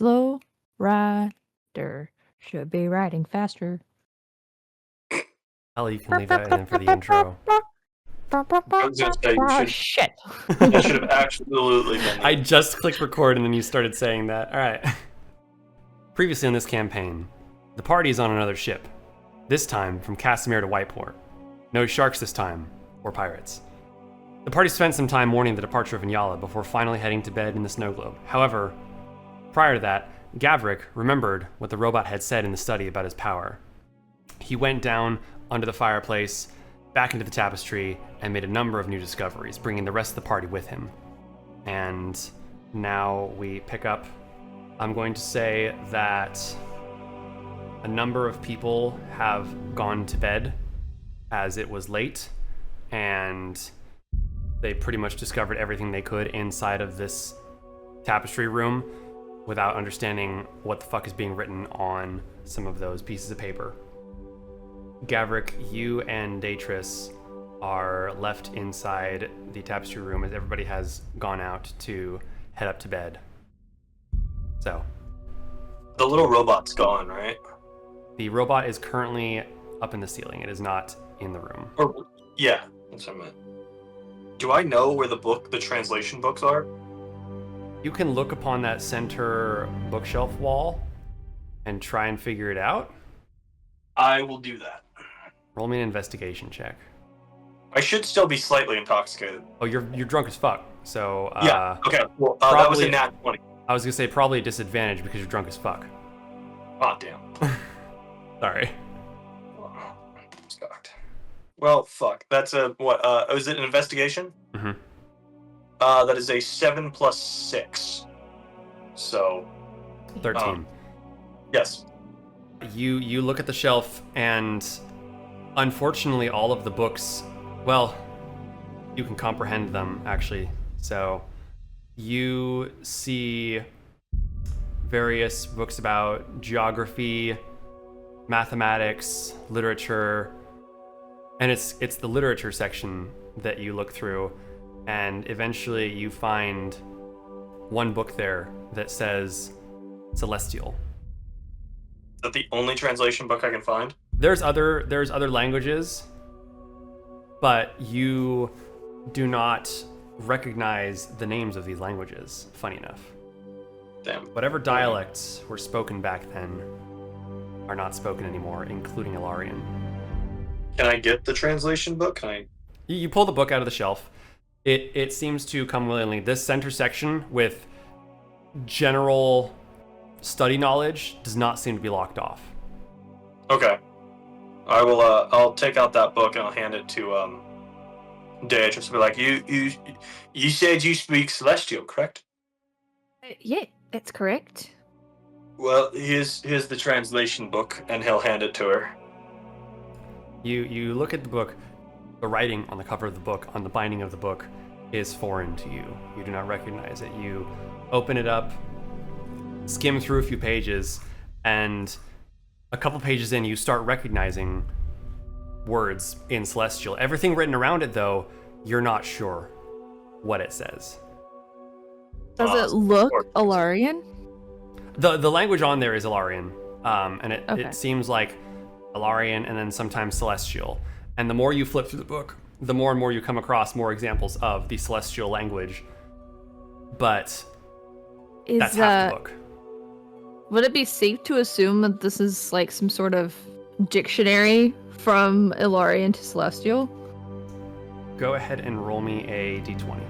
Slow rider should be riding faster. Ellie, you can leave that in for the intro. I was gonna say you should. Shit. That should have absolutely been. I just clicked record and then you started saying that. All right. Previously in this campaign, the party is on another ship. This time from Casimir to Whiteport. No sharks this time, or pirates. The party spent some time mourning the departure of Inyala before finally heading to bed in the snow globe. However, prior to that, Gavrick remembered what the robot had said in the study about his power. He went down under the fireplace, back into the tapestry, and made a number of new discoveries, bringing the rest of the party with him. And now we pick up. I'm going to say that a number of people have gone to bed as it was late, and they pretty much discovered everything they could inside of this tapestry room without understanding what the fuck is being written on some of those pieces of paper. Gavrick, you and Daetris are left inside the tapestry room as everybody has gone out to head up to bed. So, The little robot's gone, right? the robot is currently up in the ceiling. It is not in the room. Or yeah, that's what I meant. Do I know where the translation books are? You can look upon that center bookshelf wall and try and figure it out. I will do that. Roll me an investigation check. I should still be slightly intoxicated. Oh, you're drunk as fuck. So Yeah. Okay. Well, that was probably- a nat 20. I was gonna say probably a disadvantage because you're drunk as fuck. Oh damn. Sorry. Sucked. Well, fuck. That's a what? Is it an investigation? Mhm. That is a 7 plus 6. So 13. yes. You look at the shelf and unfortunately all of the books, well, you can comprehend them actually. So you see various books about geography, mathematics, literature, and it's the literature section that you look through, and eventually you find one book there that says Celestial. Is that the only translation book I can find? There's other languages, but you do not recognize the names of these languages, funny enough. Damn. Whatever dialects were spoken back then are not spoken anymore, including Ilarian. Can I get the translation book? Can I? You pull the book out of the shelf. It seems to come willingly. This center section with general study knowledge does not seem to be locked off. Okay. I will. I'll take out that book and I'll hand it to Daetris. Be like, you said you speak Celestial, correct? Yeah, that's correct. Well, here's the translation book, and he'll hand it to her. You look at the book. The writing on the cover of the book, on the binding of the book, is foreign to you. You do not recognize it. You open it up, skim through a few pages, and a couple pages in, you start recognizing words in Celestial. Everything written around it, though, you're not sure what it says. Does it look Ilarian? The language on there is Ilarian, and Okay. it seems like Ilarian and then sometimes Celestial. And the more you flip through the book, the more and more you come across more examples of the Celestial language. But that's half the book. Would it be safe to assume that this is like some sort of dictionary from Ilarian to Celestial? Go ahead and roll me a d20.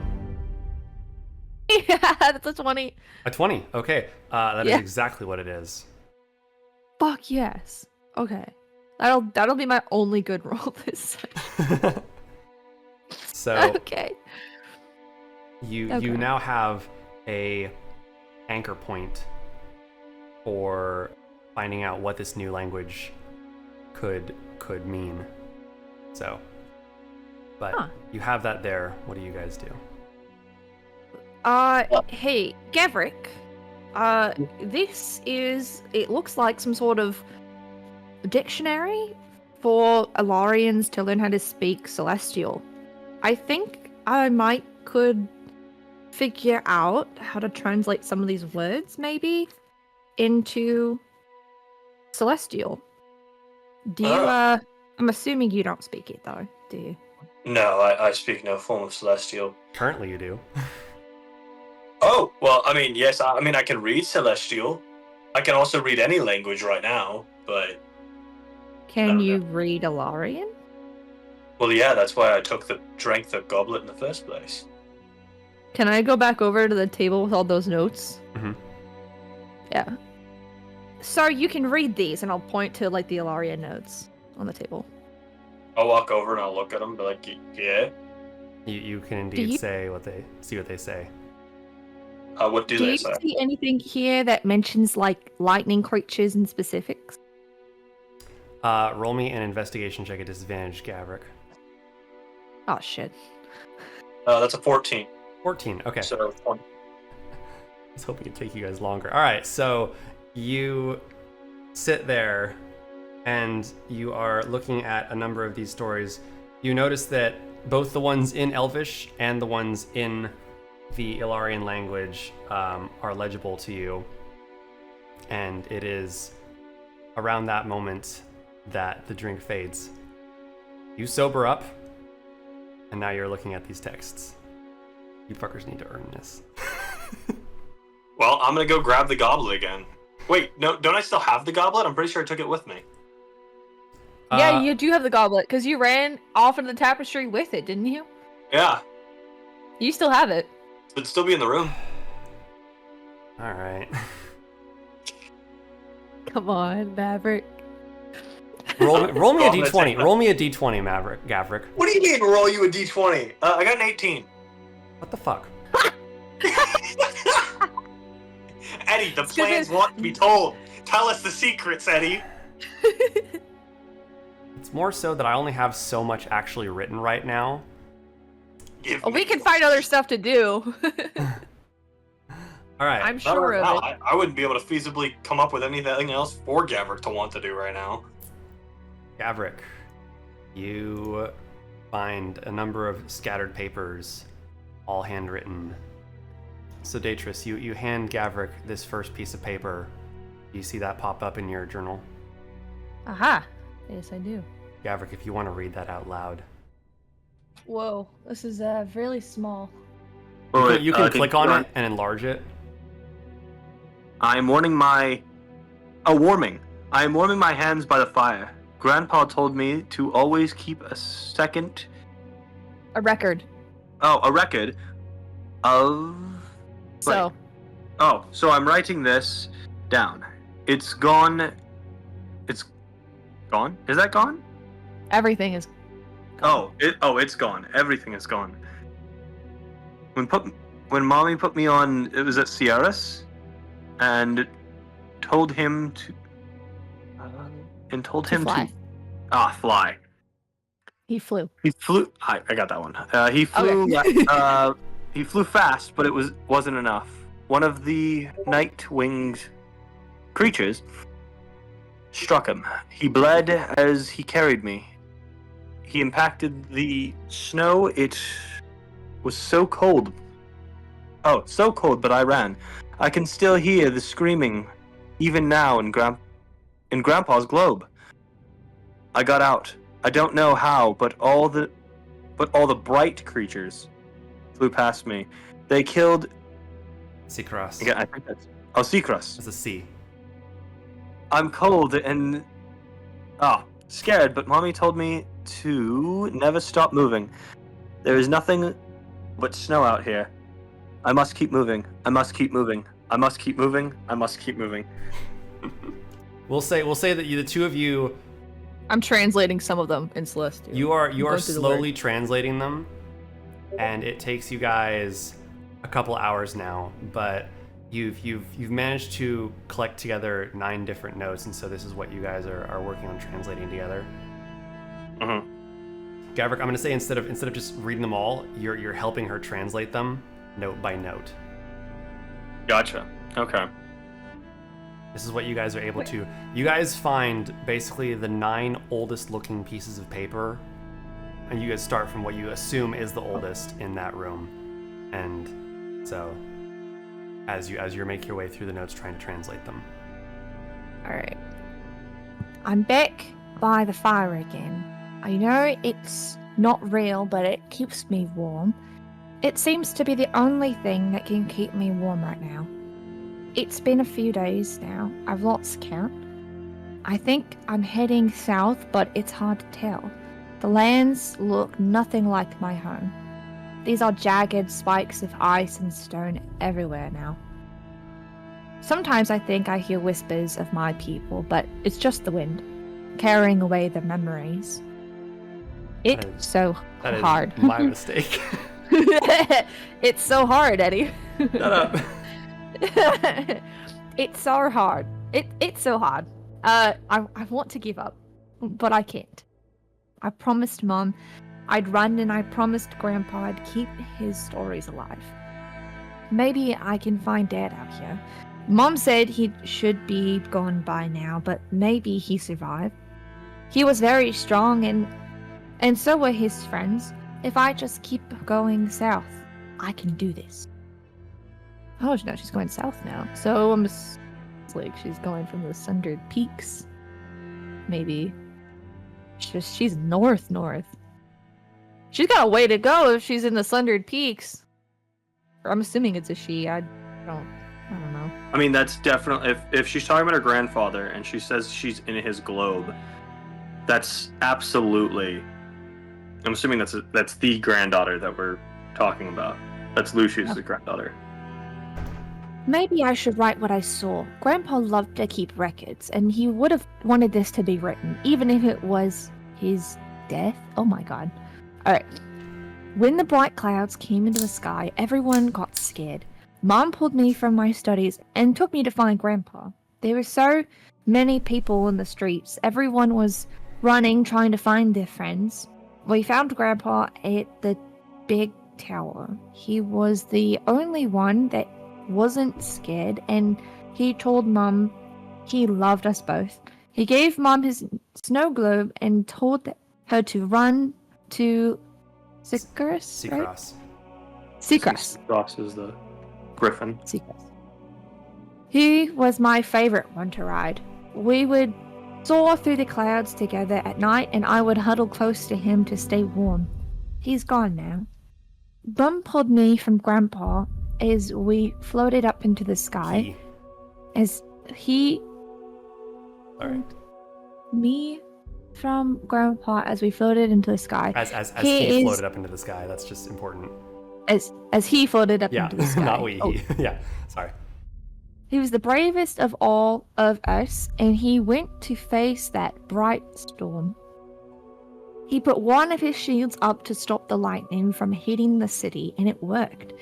Yeah, that's a 20. A 20, okay. That is Yeah. exactly what it is. Fuck yes. Okay. That'll be my only good roll this time. So Okay. you Okay. now have a anchor point for finding out what this new language could mean. So, but Huh. you have that there. What do you guys do? Hey, Gavrick. It looks like some sort of dictionary for Ilarians to learn how to speak Celestial. I think could figure out how to translate some of these words, maybe? into Celestial. Do you, I'm assuming you don't speak it though, do you? No, I speak no form of Celestial. Currently, you do. Oh, well, I mean, yes, I mean, I can read Celestial. I can also read any language right now, but... Can you read Alarian? Well, yeah, that's why I drank the goblet in the first place. Can I go back over to the table with all those notes? Mm-hmm. Yeah. So you can read these, and I'll point to, like, the Alarian notes on the table. I'll walk over and I'll look at them and be like, yeah? You can indeed say what they say. What do they say? Do you see anything here that mentions, like, lightning creatures and specifics? Roll me an investigation check at disadvantage, Gavrick. Oh, shit. That's a 14. 14, okay. So, I was hoping it'd take you guys longer. All right, so you sit there and you are looking at a number of these stories. You notice that both the ones in Elvish and the ones in the Ilarian language are legible to you. And it is around that moment that the drink fades. You sober up, and now you're looking at these texts. You fuckers need to earn this. well, I'm gonna go grab the goblet again. Wait, no, don't I still have the goblet? I'm pretty sure I took it with me. Yeah, you do have the goblet, because you ran off into the tapestry with it, didn't you? Yeah. You still have it. It'd still be in the room. All right. Come on, Maverick. Roll me a d20. Roll me a d20, Gavrick. What do you mean, roll you a d20? I got an 18. What the fuck? Eddie, the plans want to be told. Tell us the secrets, Eddie. It's more so that I only have so much actually written right now. We can find other stuff to do. All right. I'm sure of it. I wouldn't be able to feasibly come up with anything else for Gavrick to want to do right now. Gavrick, you find a number of scattered papers, all handwritten. So Daetris, you hand Gavrick this first piece of paper. You see that pop up in your journal? Aha. Yes, I do. Gavrick, if you want to read that out loud. Whoa, this is really small. You can click on it and enlarge it. I am warming my hands by the fire. Grandpa told me to always keep a record of... So. Oh, so I'm writing this down. It's gone. It's gone? Is that gone? Everything is gone. It's gone. Everything is gone. When Mommy put me on, it was at Sierras, and told him to... fly. He flew. He flew. I got that one. He flew. Okay. He flew fast, but it wasn't enough. One of the night-winged creatures struck him. He bled as he carried me. He impacted the snow. It was so cold. Oh, so cold, but I ran. I can still hear the screaming, even now in Grandpa's globe. I got out. I don't know how, but all the bright creatures flew past me. They killed... Seacross. Yeah, I think that's... Oh, Seacross. It's a C. I'm cold and... scared, but Mommy told me to never stop moving. There is nothing but snow out here. I must keep moving. I must keep moving. I must keep moving. I must keep moving. We'll say that the two of you... I'm translating some of them in Celestial. You are slowly translating them, and it takes you guys a couple hours now, but you've managed to collect together 9 different notes, and so this is what you guys are working on translating together. Mm-hmm. Gavrick, I'm gonna say instead of just reading them all, you're helping her translate them note by note. Gotcha. Okay. This is what you guys are able to. You guys find basically the 9 oldest looking pieces of paper, and you guys start from what you assume is the oldest in that room. And so as you make your way through the notes trying to translate them. Alright. I'm back by the fire again. I know it's not real, but it keeps me warm. It seems to be the only thing that can keep me warm right now. It's been a few days now. I've lost count. I think I'm heading south, but it's hard to tell. The lands look nothing like my home. These are jagged spikes of ice and stone everywhere now. Sometimes I think I hear whispers of my people, but it's just the wind, carrying away the memories. It's so hard. That is my mistake. It's so hard, Eddie. Shut up. It's so hard. It's so hard. I want to give up, but I can't. I promised Mom I'd run, and I promised Grandpa I'd keep his stories alive. Maybe I can find Dad out here. Mom said he should be gone by now, but maybe he survived. He was very strong, and so were his friends. If I just keep going south, I can do this. Oh, no, she's going south now. So it's like she's going from the Sundered Peaks. Maybe. She's north. She's got a way to go if she's in the Sundered Peaks. Or I'm assuming it's a she. I don't know. I mean, that's definitely if she's talking about her grandfather and she says she's in his globe, that's absolutely. I'm assuming that's the granddaughter that we're talking about. That's Lucius' granddaughter. Maybe I should write what I saw. Grandpa loved to keep records, and he would have wanted this to be written, even if it was his death. Oh my god. Alright. When the bright clouds came into the sky, everyone got scared. Mom pulled me from my studies and took me to find Grandpa. There were so many people in the streets. Everyone was running, trying to find their friends. We found Grandpa at the big tower. He was the only one that wasn't scared, and he told Mom he loved us both. He gave Mom his snow globe and told her to run to Seacrest, right? Seacrest. Seacrest is the griffin. Seacrest. He was my favorite one to ride. We would soar through the clouds together at night, and I would huddle close to him to stay warm. He's gone now. Mum pulled me from Grandpa as we floated up into the sky. Me from Grandpa as we floated into the sky. As he floated up into the sky. That's just important. As he floated up into the sky. Not we. Oh. Yeah, sorry. He was the bravest of all of us, and he went to face that bright storm. He put one of his shields up to stop the lightning from hitting the city, and it worked.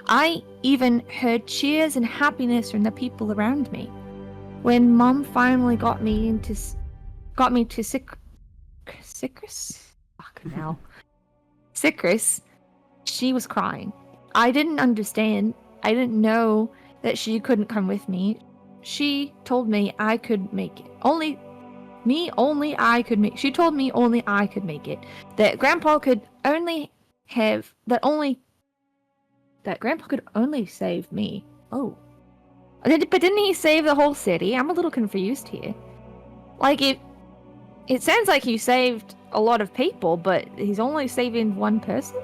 I even heard cheers and happiness from the people around me. When Mom finally got me to Seacrest? Fuck now. Seacrest, she was crying. I didn't understand. I didn't know that she couldn't come with me. She told me I could make it. She told me only I could make it. That Grandpa could only save me. Oh. But didn't he save the whole city? I'm a little confused here. Like, it sounds like he saved a lot of people, but he's only saving one person?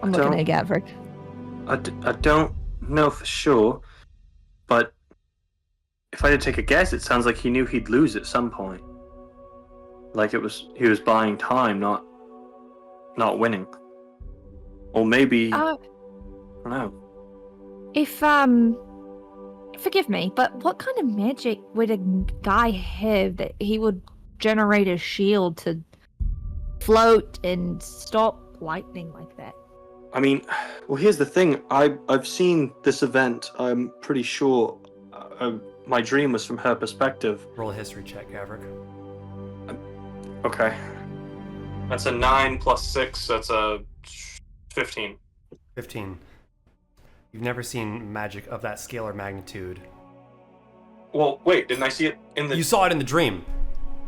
I'm looking at Gavrick. I don't know for sure, but if I had to take a guess, it sounds like he knew he'd lose at some point. Like he was buying time, not winning. Or maybe I don't know. Forgive me, but what kind of magic would a guy have that he would generate a shield to float and stop lightning like that? I mean, well, here's the thing. I've seen this event. I'm pretty sure my dream was from her perspective. Roll a history check, Gavrick. Okay. That's a 9 plus 6. That's a 15. 15. You've never seen magic of that scale or magnitude. Well, wait, didn't I see it in the... You saw it in the dream.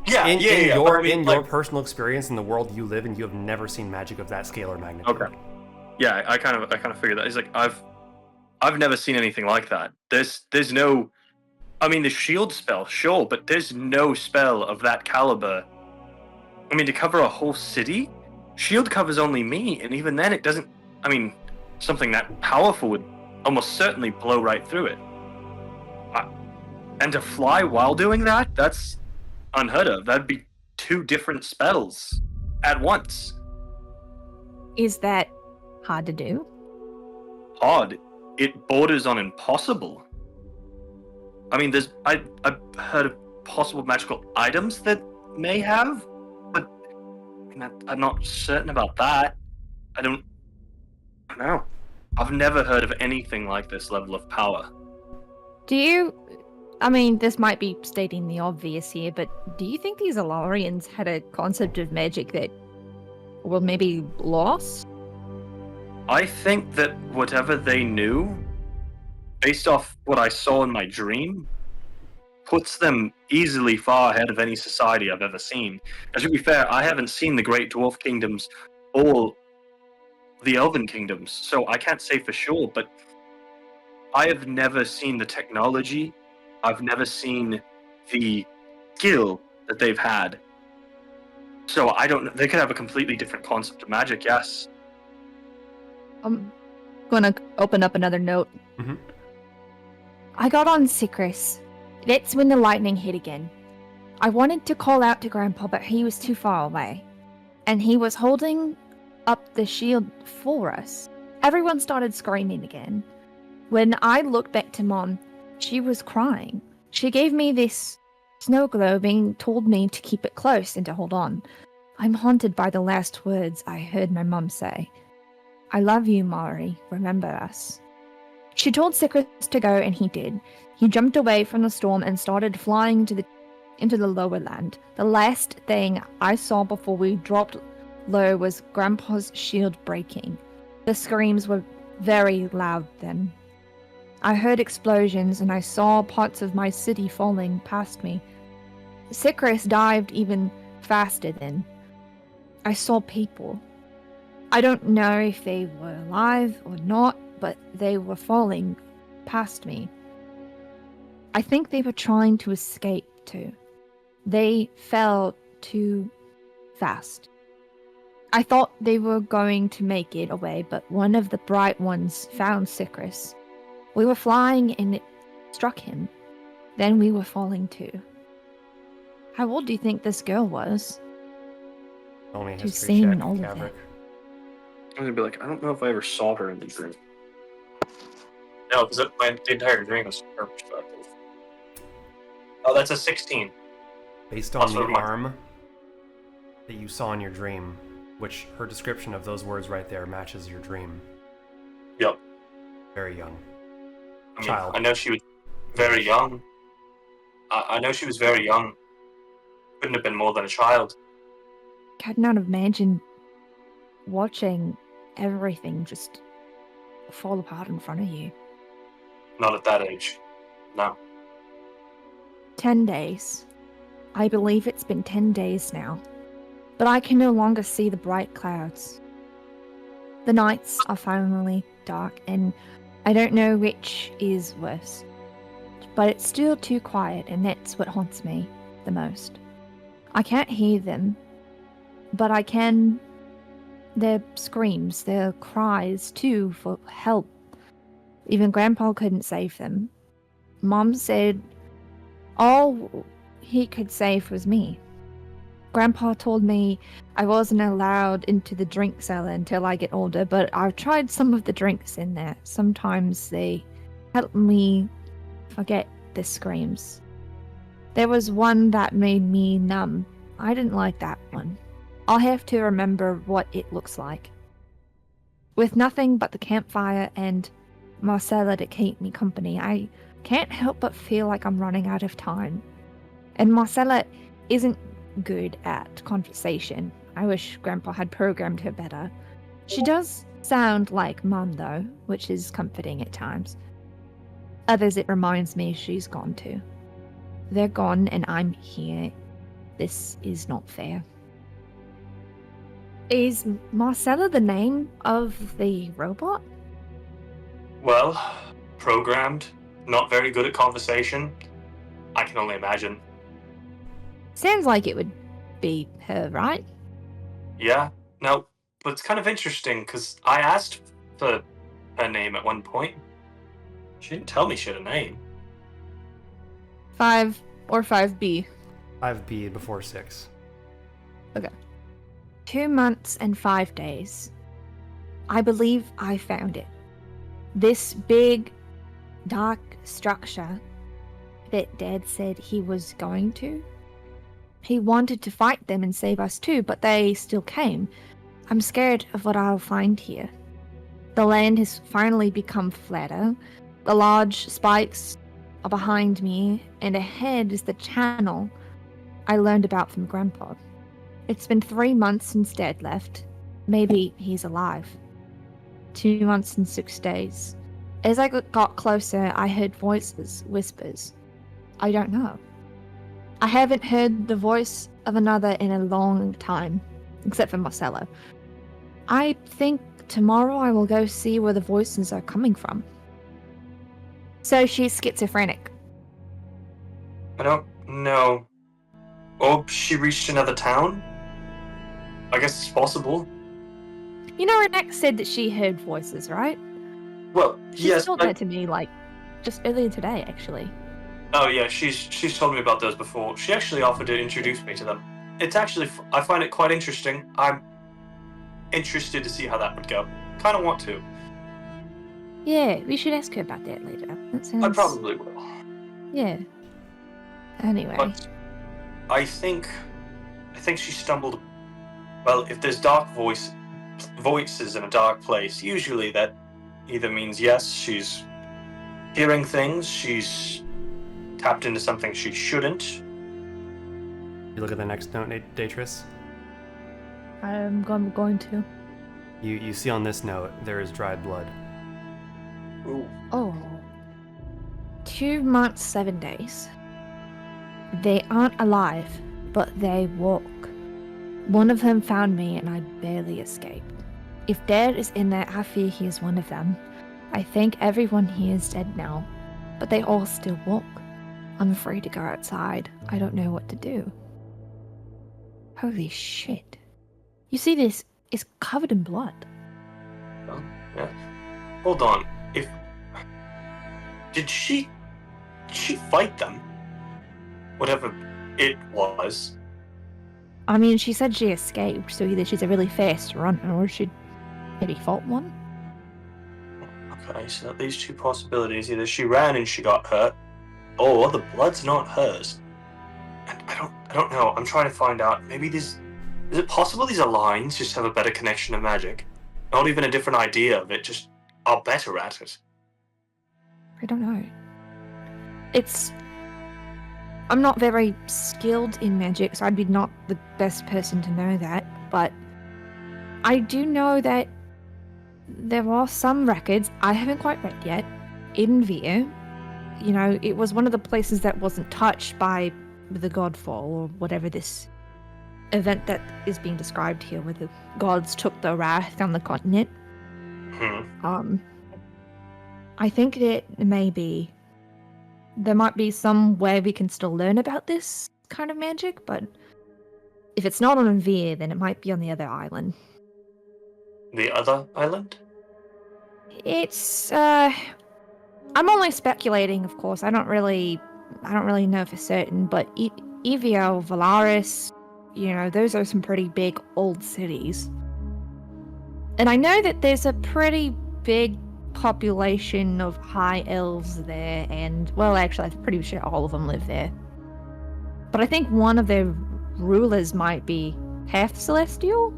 In your personal experience in the world you live in, you have never seen magic of that scale or magnitude. Okay. Yeah, I kind of figured that. It's like I've never seen anything like that. There's no. I mean, the shield spell, sure, but there's no spell of that caliber. I mean, to cover a whole city, shield covers only me, and even then, it doesn't. I mean, something that powerful would almost certainly blow right through it. And to fly while doing that's unheard of. That'd be 2 different spells at once. Is that hard to do? Hard. It borders on impossible. I mean, I've heard of possible magical items that may have, but I'm not certain about that. I don't know. I've never heard of anything like this level of power. I mean, this might be stating the obvious here, but do you think these Alarians had a concept of magic that, well, maybe lost? I think that whatever they knew, based off what I saw in my dream, puts them easily far ahead of any society I've ever seen. And to be fair, I haven't seen the Great Dwarf Kingdoms or the Elven Kingdoms, so I can't say for sure, but I have never seen the technology, I've never seen the skill that they've had. So I don't know, they could have a completely different concept of magic, yes. I'm gonna open up another note. Mm-hmm. I got on Sycris. That's when the lightning hit again. I wanted to call out to Grandpa, but he was too far away. And he was holding up the shield for us. Everyone started screaming again. When I looked back to Mom, she was crying. She gave me this snow globe and told me to keep it close and to hold on. I'm haunted by the last words I heard my mum say. I love you, Mari. Remember us. She told Sycris to go, and he did. He jumped away from the storm and started flying into the lower land. The last thing I saw before we dropped low was Grandpa's shield breaking. The screams were very loud then. I heard explosions, and I saw parts of my city falling past me. Sycris dived even faster then. I saw people. I don't know if they were alive or not, but they were falling past me. I think they were trying to escape too. They fell too fast. I thought they were going to make it away, but one of the bright ones found Sycris. We were flying and it struck him. Then we were falling too. How old do you think this girl was? Only To history seen check, all of Gavrick. it. I'm gonna be like, I don't know if I ever saw her in the dream. No, because the entire dream was from her perspective. Oh, that's a 16. Based on the arm that you saw in your dream, which her description of those words right there matches your dream. Yep. Very young. I mean, Child. I know she was very young. I know she was very young. Couldn't have been more than a child. Could not imagine watching everything just fall apart in front of you. Not at that age. No. 10 days. I believe it's been 10 days now. But I can no longer see the bright clouds. The nights are finally dark, and I don't know which is worse. But it's still too quiet, and that's what haunts me the most. I can't hear them, but I can... Their screams, their cries too for help. Even Grandpa couldn't save them. Mom said all he could save was me. Grandpa told me I wasn't allowed into the drink cellar until I get older, but I've tried some of the drinks in there. Sometimes they help me forget the screams. There was one that made me numb. I didn't like that one. I'll have to remember what it looks like. With nothing but the campfire and Marcella to keep me company, I can't help but feel like I'm running out of time. And Marcella isn't good at conversation. I wish Grandpa had programmed her better. She does sound like Mum, though, which is comforting at times. Others it reminds me she's gone too. They're gone and I'm here. This is not fair. Is Marcella the name of the robot? Well, programmed, not very good at conversation. I can only imagine. Sounds like it would be her, right? Yeah, no, but it's kind of interesting because I asked for her name at one point. She didn't tell me she had a name. 5 or 5B. 5B before 6. 2 months and 5 days. I believe I found it. This big, dark structure that Dad said he was going to. He wanted to fight them and save us too, but they still came. I'm scared of what I'll find here. The land has finally become flatter. The large spikes are behind me, and ahead is the channel I learned about from Grandpa. It's been 3 months since Dad left. Maybe he's alive. 2 months and 6 days. As I got closer, I heard voices, whispers. I don't know. I haven't heard the voice of another in a long time, except for Marcelo. I think tomorrow I will go see where the voices are coming from. So she's schizophrenic. I don't know. Oh, she reached another town? I guess it's possible. You know, Renek said that she heard voices, right? Well, She yes. told that to me, like, just earlier today, actually. Oh yeah, she's told me about those before. She actually offered to introduce me to them. It's actually, I find it quite interesting. I'm interested to see how that would go. Kind of want to. Yeah, we should ask her about that later. That sounds... I probably will. Yeah. Anyway. But I think she stumbled. Well, if there's dark voices in a dark place, usually that either means yes, she's hearing things, she's tapped into something she shouldn't. You look at the next note, Daetris. I'm going to. You see on this note, there is dried blood. Ooh. Oh. 2 months, 7 days. They aren't alive, but they walk. One of them found me and I barely escaped. If Dad is in there, I fear he is one of them. I think everyone here is dead now, but they all still walk. I'm afraid to go outside. I don't know what to do. Holy shit. You see this? It's covered in blood. Oh, yeah. Hold on. Did she fight them? Whatever it was. I mean, she said she escaped, so either she's a really fast runner or she maybe fought one. Okay, so these two possibilities. Either she ran and she got hurt, or the blood's not hers. And I don't know. I'm trying to find out. Maybe is it possible these Alliance just have a better connection to magic? Not even a different idea of it, just are better at it. I don't know. I'm not very skilled in magic, so I'd be not the best person to know that, but I do know that there are some records I haven't quite read yet in Vir. You know, it was one of the places that wasn't touched by the Godfall, or whatever this event that is being described here, where the gods took the wrath on the continent. I think that maybe there might be some way we can still learn about this kind of magic, but if it's not on Vir, then it might be on the other island. The other island? It's I'm only speculating, of course. I don't really know for certain, but Evio, Valaris, you know, those are some pretty big old cities. And I know that there's a pretty big population of high elves there, and, well, actually, I'm pretty sure all of them live there. But I think one of their rulers might be half celestial?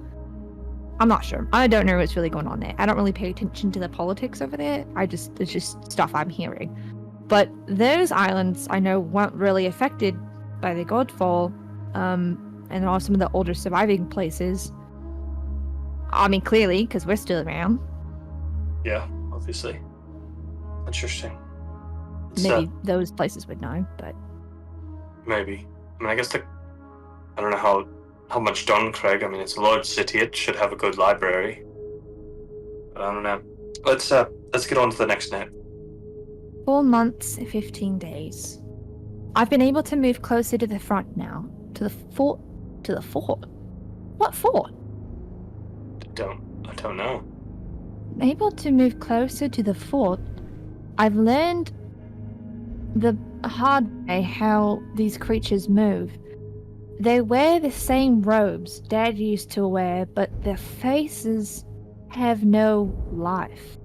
I'm not sure. I don't know what's really going on there. I don't really pay attention to the politics over there. It's just stuff I'm hearing. But those islands, I know, weren't really affected by the Godfall, and there are some of the older surviving places. I mean, clearly, because we're still around. Yeah, obviously. Interesting. Maybe those places would know, but... Maybe. I mean, I guess I don't know how much Duncraig, I mean, it's a large city, it should have a good library. But I don't know. Let's get on to the next note. 4 months, 15 days. I've been able to move closer to the front now. To the fort. To the fort? What fort? I don't know. Able to move closer to the fort. I've learned the hard way how these creatures move. They wear the same robes Dad used to wear, but their faces have no life.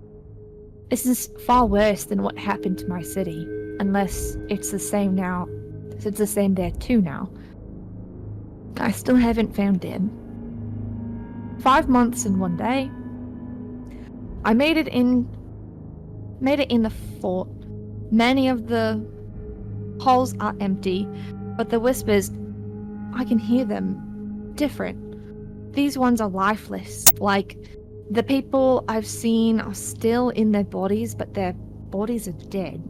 This is far worse than what happened to my city, unless it's the same now. It's the same there too now. I still haven't found Dad. 5 months and 1 day. I made it in the fort. Many of the halls are empty, but the whispers, I can hear them different. These ones are lifeless. Like, the people I've seen are still in their bodies, but their bodies are dead.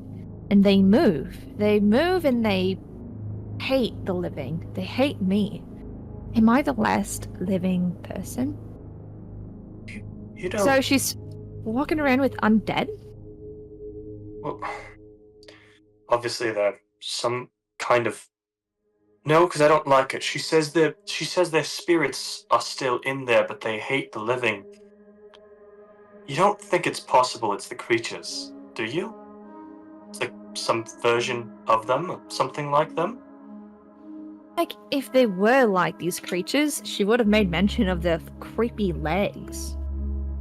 And they move. They move and they hate the living. They hate me. Am I the last living person? You don't... So she's walking around with undead? Well, obviously they're some kind of... No, because I don't like it. She says their spirits are still in there, but they hate the living. You don't think it's possible it's the creatures, do you? It's like some version of them, or something like them? Like, if they were like these creatures, she would have made mention of their creepy legs.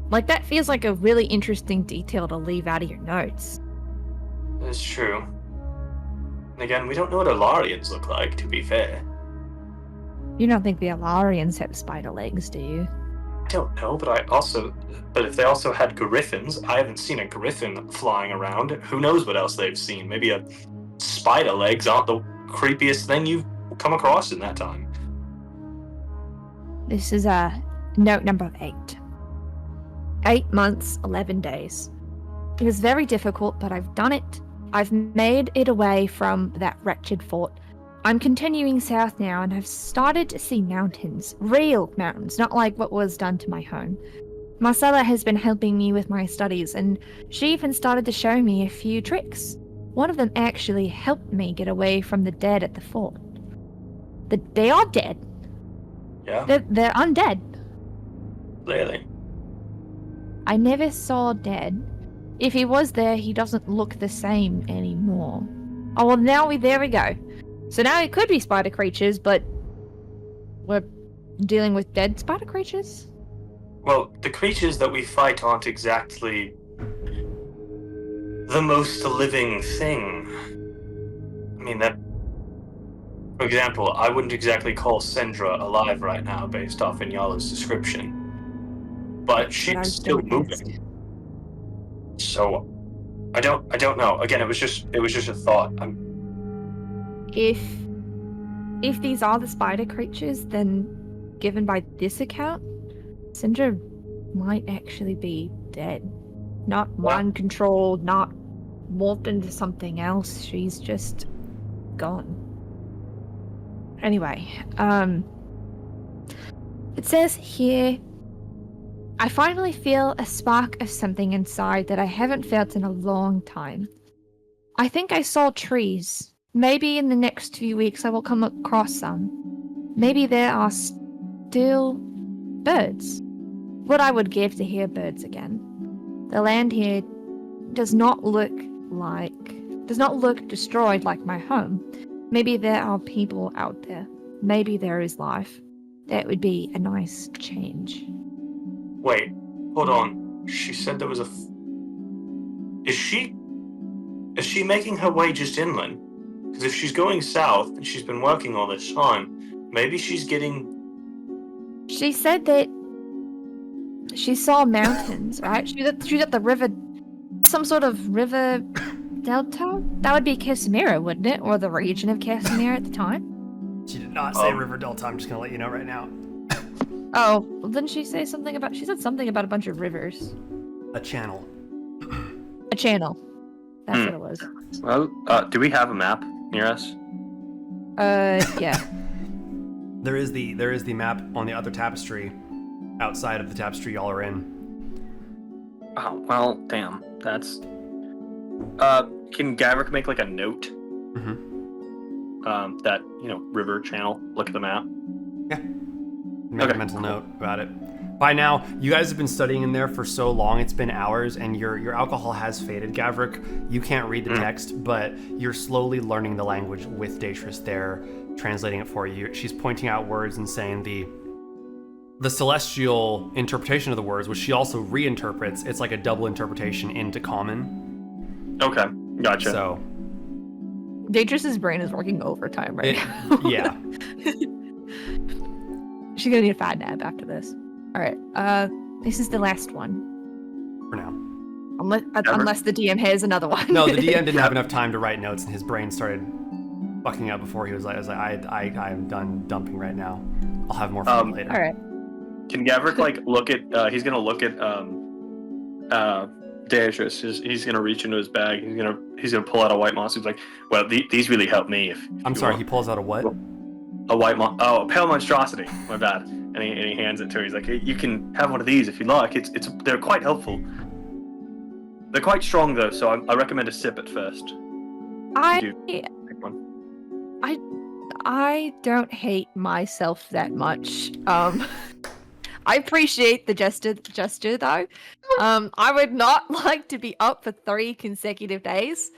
Like, that feels like a really interesting detail to leave out of your notes. That's true. And again, we don't know what Alarians look like, to be fair. You don't think the Alarians have spider legs, do you? I don't know, but if they also had griffins, I haven't seen a griffin flying around. Who knows what else they've seen? Maybe a spider legs aren't the creepiest thing you've come across in that time. This is note number 8. 8 months, 11 days. It was very difficult, but I've done it. I've made it away from that wretched fort. I'm continuing south now, and I've started to see mountains. Real mountains, not like what was done to my home. Marcella has been helping me with my studies, and she even started to show me a few tricks. One of them actually helped me get away from the dead at the fort. They are dead. Yeah? They're undead. Really? I never saw Dad. If he was there, he doesn't look the same anymore. Oh, well, there we go. So now it could be spider creatures, but we're dealing with dead spider creatures? Well, the creatures that we fight aren't exactly the most living thing. I mean, for example, I wouldn't exactly call Sendra alive right now based off Inyala's description. But she's still moving. So, I don't know. Again, it was just a thought. If these are the spider creatures, then given by this account, Sindra might actually be dead. Not mind controlled, not morphed into something else. She's just gone. Anyway, it says here, I finally feel a spark of something inside that I haven't felt in a long time. I think I saw trees. Maybe in the next few weeks I will come across some. Maybe there are still birds. What I would give to hear birds again. The land here does not look destroyed like my home. Maybe there are people out there. Maybe there is life. That would be a nice change. Wait, hold on. She said there was Is she making her way just inland? Because if she's going south and she's been working all this time, maybe she's getting... She said that she saw mountains, right? She was at the river, some sort of river delta? That would be Casimira, wouldn't it? Or the region of Casimira at the time? She did not say river delta, I'm just going to let you know right now. Oh, well, didn't she say something about... She said something about a bunch of rivers. A channel. A channel. That's what it was. Well, do we have a map near us? Yeah. There is the map on the other tapestry, outside of the tapestry y'all are in. Oh, well, damn. That's... Can Gavrick make like a note? Mm-hmm. That river channel. Look at the map. Yeah. Make a mental note about it. By now, you guys have been studying in there for so long, it's been hours, and your alcohol has faded. Gavrick, you can't read the text, but you're slowly learning the language with Daetris there, translating it for you. She's pointing out words and saying the celestial interpretation of the words, which she also reinterprets. It's like a double interpretation into common. Okay, gotcha. So Daetris' brain is working overtime right now. Yeah. She's gonna need a fat nap after this. Alright, this is the last one. For now. Unless the DM has another one. No, the DM didn't have enough time to write notes, and his brain started fucking up before he was like, I'm done dumping right now. I'll have more fun later. Alright. Can Gavrick look at? He's gonna look at Daetris. He's gonna reach into his bag. He's gonna pull out a white moss. He's like, well, these really help me. If I'm sorry. He pulls out a what? A white moss. Oh, a pale monstrosity. My bad. And he hands it to her. He's like, hey, you can have one of these if you like. They're quite helpful. They're quite strong though, so I recommend a sip at first. I don't hate myself that much. I appreciate the gesture though. I would not like to be up for 3 consecutive days.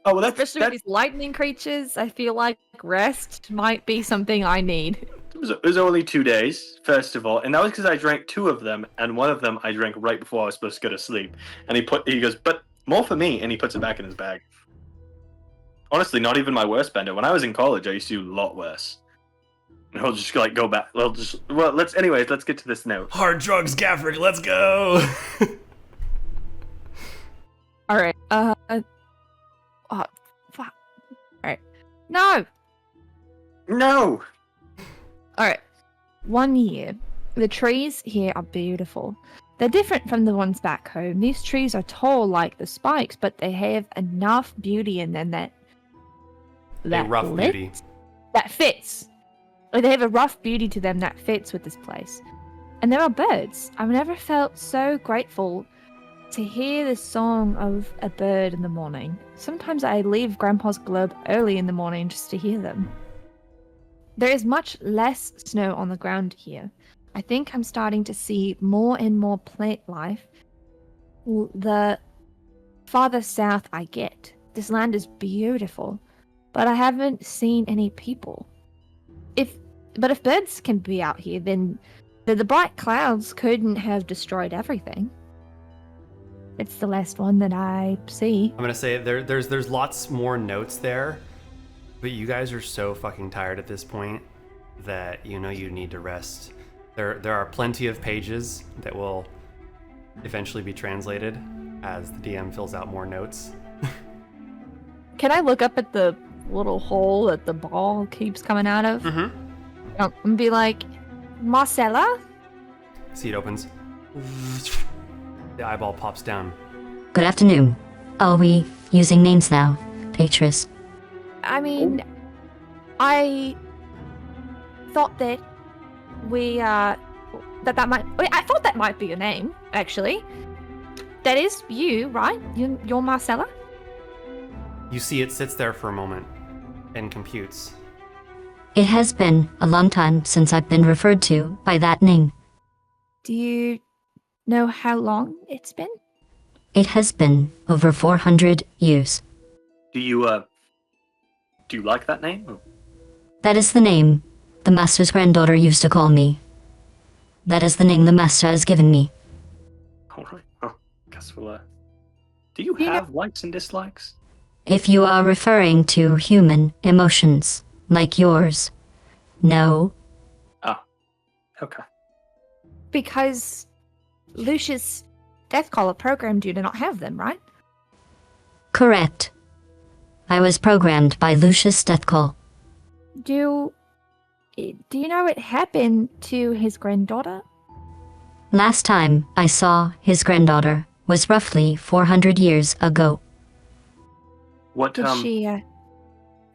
Oh, well, especially with these lightning creatures. I feel like rest might be something I need. It was only 2 days, first of all, and that was because I drank 2 of them, and one of them I drank right before I was supposed to go to sleep. And he goes, but more for me, and he puts it back in his bag. Honestly, not even my worst bender. When I was in college, I used to do a lot worse. And he'll just go back. Let's get to this note. Hard drugs, Gavrick, let's go. All right. Oh, fuck. All right. No. All right. 1 year. The trees here are beautiful. They're different from the ones back home. These trees are tall like the spikes, but they have enough beauty in them that rough beauty that fits. Or they have a rough beauty to them that fits with this place. And there are birds. I've never felt so grateful to hear the song of a bird in the morning. Sometimes I leave Grandpa's globe early in the morning just to hear them. There is much less snow on the ground here. I think I'm starting to see more and more plant life the farther south I get. This land is beautiful, but I haven't seen any people. If birds can be out here, then the bright clouds couldn't have destroyed everything. It's the last one that I see. I'm gonna say there's lots more notes there, but you guys are so fucking tired at this point that you need to rest. There are plenty of pages that will eventually be translated as the DM fills out more notes. Can I look up at the little hole that the ball keeps coming out of? Mm-hmm. And be like, Marcella? See, it opens. The eyeball pops down. Good afternoon. Are we using names now, Daetris? I mean, I thought that I thought that might be your name, actually. That is you, right? You're Marcella? You see it sits there for a moment and computes. It has been a long time since I've been referred to by that name. Do you know how long it's been? It has been over 400 years. Do you like that name? That is the name the Master's granddaughter used to call me. That is the name the Master has given me. Alright, guess we'll, do you have likes and dislikes? If you are referring to human emotions, like yours, no. Ah, okay. Because Lucius Deathcall programmed you to not have them, right? Correct. I was programmed by Lucius Deathcall. Do you know what happened to his granddaughter? Last time I saw his granddaughter was roughly 400 years ago. What, Did she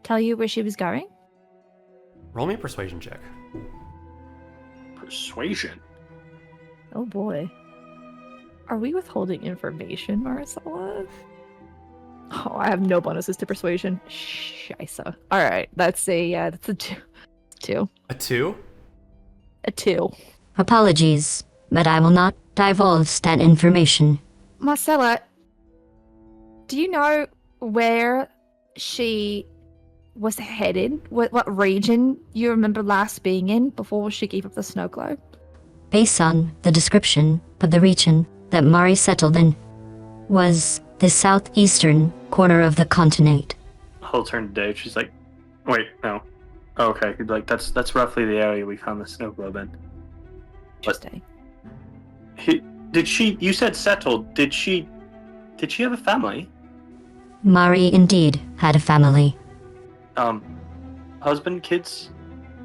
tell you where she was going? Roll me a persuasion check. Persuasion? Oh boy. Are we withholding information, Marcella? Oh, I have no bonuses to persuasion. Scheisse. Alright, that's a 2. 2. A 2? A 2. Apologies, but I will not divulge that information. Marcella, do you know where she was headed? What region you remember last being in before she gave up the snow globe? Based on the description of the region that Mari settled in, was the southeastern corner of the continent. He'll turn to Dave. She's like, wait, no. Oh, okay. He'd be like, that's roughly the area we found the snow globe in. Interesting. You said settled. Did she have a family? Mari indeed had a family. Husband, kids,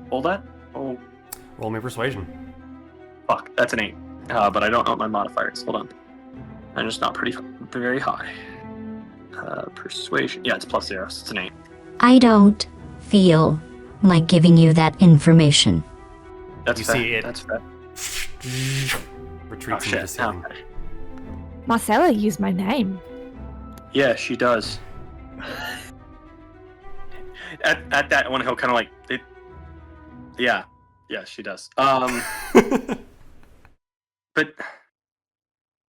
all that? Oh, Roll me persuasion. fuck. That's an 8. But I don't know my modifiers. Hold on. I'm just not very high. Persuasion. Yeah, it's +0, so it's an 8. I don't feel like giving you that information. That's You fair. see it. That's fair. Retreats into the shit. ceiling. Okay. Marcella used my name. Yeah, she does. At that one, he'll kind of like it. Yeah, she does. But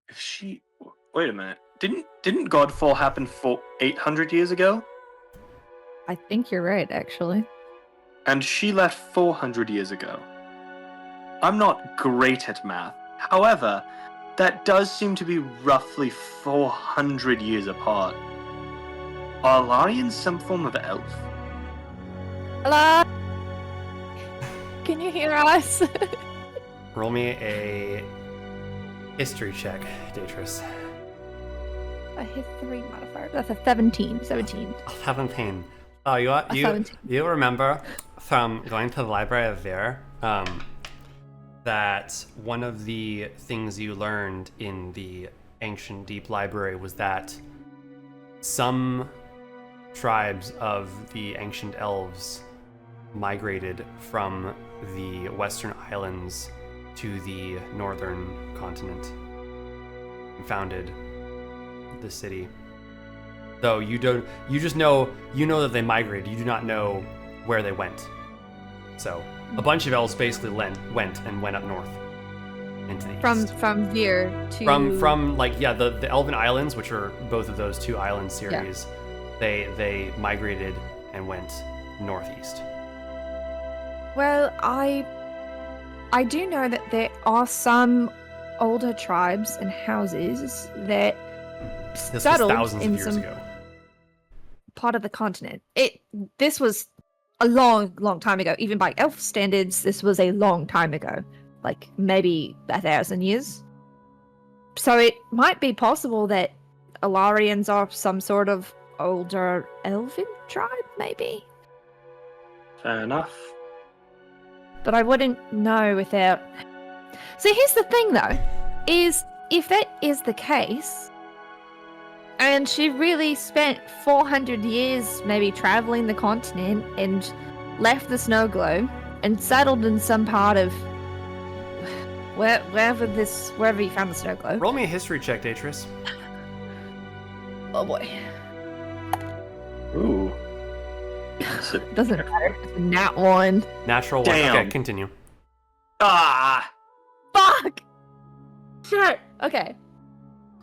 if she, wait a minute, didn't Godfall happen for 800 years ago? I think you're right, actually. And she left 400 years ago. I'm not great at math. However, that does seem to be roughly 400 years apart. Are Larians some form of elf? Hello? Can you hear us? Roll me a history check, Daetris. I hit 3 modifier. That's a 17. 17. 17. Oh, A 17. you remember from going to the Library of Vir, that one of the things you learned in the ancient deep library was that some tribes of the ancient elves migrated from the western islands to the northern continent and founded the city. Though you just know that they migrated. You do not know where they went. So a bunch of elves basically went up north into the east. From Vir to From the Elven Islands, which are both of those 2 island series, they migrated and went northeast. Well, I do know that there are some older tribes and houses that This was settled thousands of in years some ago. part of the continent. This was a long, long time ago. Even by elf standards, this was a long time ago. Like maybe 1,000 years. So it might be possible that Alarians are some sort of older elven tribe, maybe. Fair enough. But I wouldn't know without. See, here's the thing though, is if that is the case, and she really spent 400 years maybe traveling the continent and left the snow globe and settled in some part of wherever you found the snow globe. Roll me a history check, Daetris. Oh boy. Ooh. It doesn't matter. It's a nat 1. Natural 1. Damn. Okay, continue. Ah! Fuck! Shit. Okay.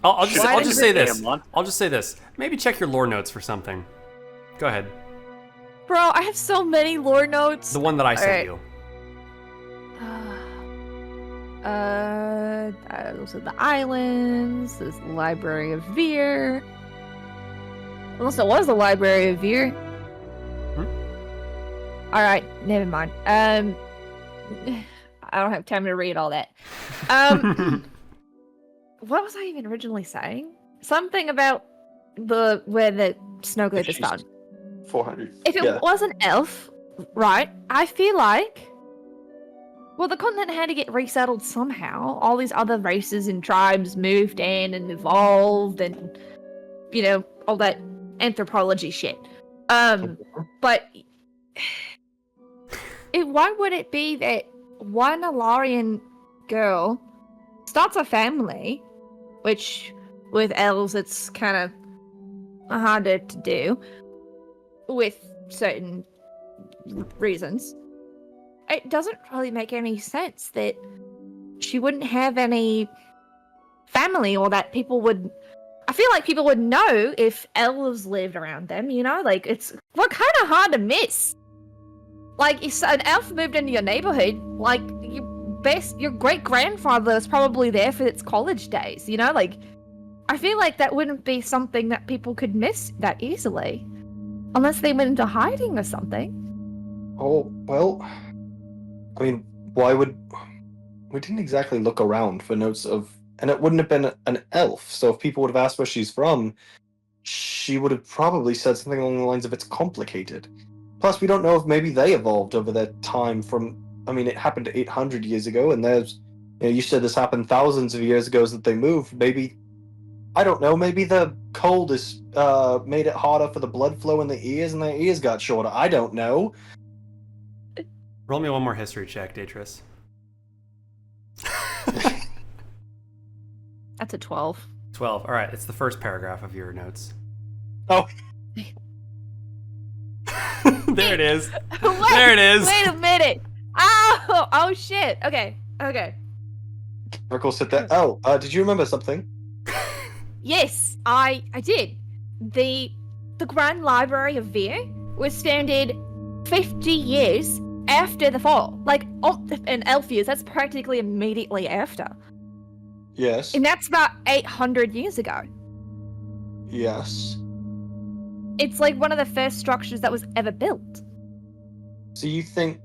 I'll Why just did say it- this. Damn, I'll just say this. Maybe check your lore notes for something. Go ahead. Bro, I have so many lore notes. The one that I sent Alright. you. Those are the islands. There's the Library of Vir. Unless it was the Library of Vir. Alright, never mind. I don't have time to read all that. What was I even originally saying? Something about where the snow globe is found. 400. If it was an elf, right, I feel like, well, the continent had to get resettled somehow. All these other races and tribes moved in and evolved and, all that anthropology shit. But why would it be that one Alarian girl starts a family, which with elves, it's kind of harder to do with certain reasons. It doesn't really make any sense that she wouldn't have any family, or that people would. I feel like people would know if elves lived around them, you know? Like, it's kind of hard to miss. Like, if an elf moved into your neighborhood, like, your great-grandfather was probably there for its college days, you know? Like, I feel like that wouldn't be something that people could miss that easily. Unless they went into hiding or something. Oh, well, I mean, why would... We didn't exactly look around for notes of... And it wouldn't have been an elf, so if people would have asked where she's from, she would have probably said something along the lines of it's complicated. Plus, we don't know if maybe they evolved over that time from... I mean, it happened 800 years ago, and there's... You know, you said this happened thousands of years ago that they moved. Maybe... I don't know, maybe the cold has made it harder for the blood flow in the ears, and their ears got shorter. I don't know. Roll me one more history check, Daetris. That's a 12. 12. All right, it's the first paragraph of your notes. Oh. There it is. Wait, there it is. Wait a minute. Oh shit. Okay. Gavrick will sit there. Oh, did you remember something? Yes, I did. The Grand Library of Vir was founded 50 years after the fall. Like, in elf years, that's practically immediately after. Yes. And that's about 800 years ago. Yes. It's like one of the first structures that was ever built. So you think...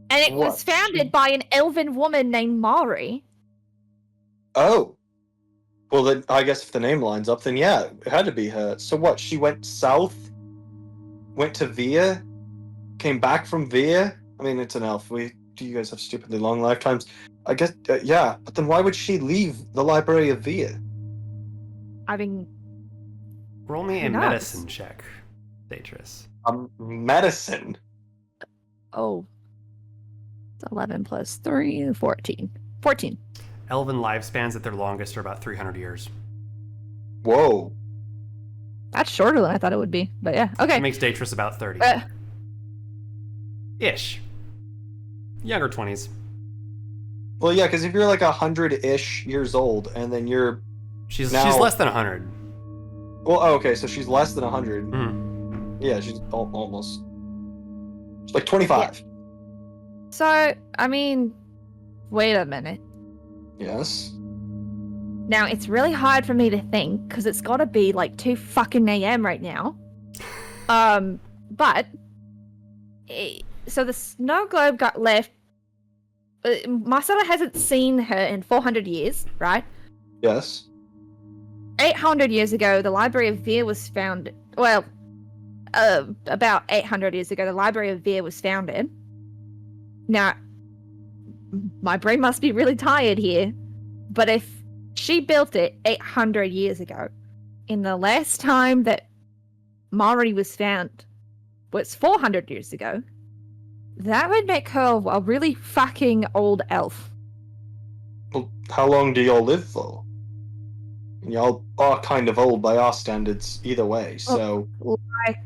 And it was founded by an elven woman named Mari. Oh. Well, then, I guess if the name lines up, then yeah, it had to be her. So what, she went south, went to Vir, came back from Vir? I mean, it's an elf. Do you guys have stupidly long lifetimes? I guess, yeah. But then why would she leave the Library of Vir? I mean... Roll me a knows? medicine check, Daetris. Medicine? Oh. It's 11 plus 3, 14. 14. Elven lifespans at their longest are about 300 years. Whoa. That's shorter than I thought it would be. But yeah, okay. It makes Daetris about 30. Ish. Younger 20s. Well, yeah, because if you're like 100-ish years old, and then you're... She's now... less than 100. Well, oh, okay, so she's less than 100. Mm-hmm. Yeah, she's almost... She's like 25. Yeah. So, I mean... Wait a minute. Yes? Now, it's really hard for me to think, because it's got to be like 2 fucking a.m. right now. But... So the snow globe got left... Marcella hasn't seen her in 400 years, right? Yes. 800 years ago, the Library of Vir was founded. Well, about 800 years ago, the Library of Vir was founded. Now, my brain must be really tired here, but if she built it 800 years ago, in the last time that Mari was found was 400 years ago, that would make her a really fucking old elf. Well, how long do y'all live for? Y'all are kind of old by our standards either way, so... Like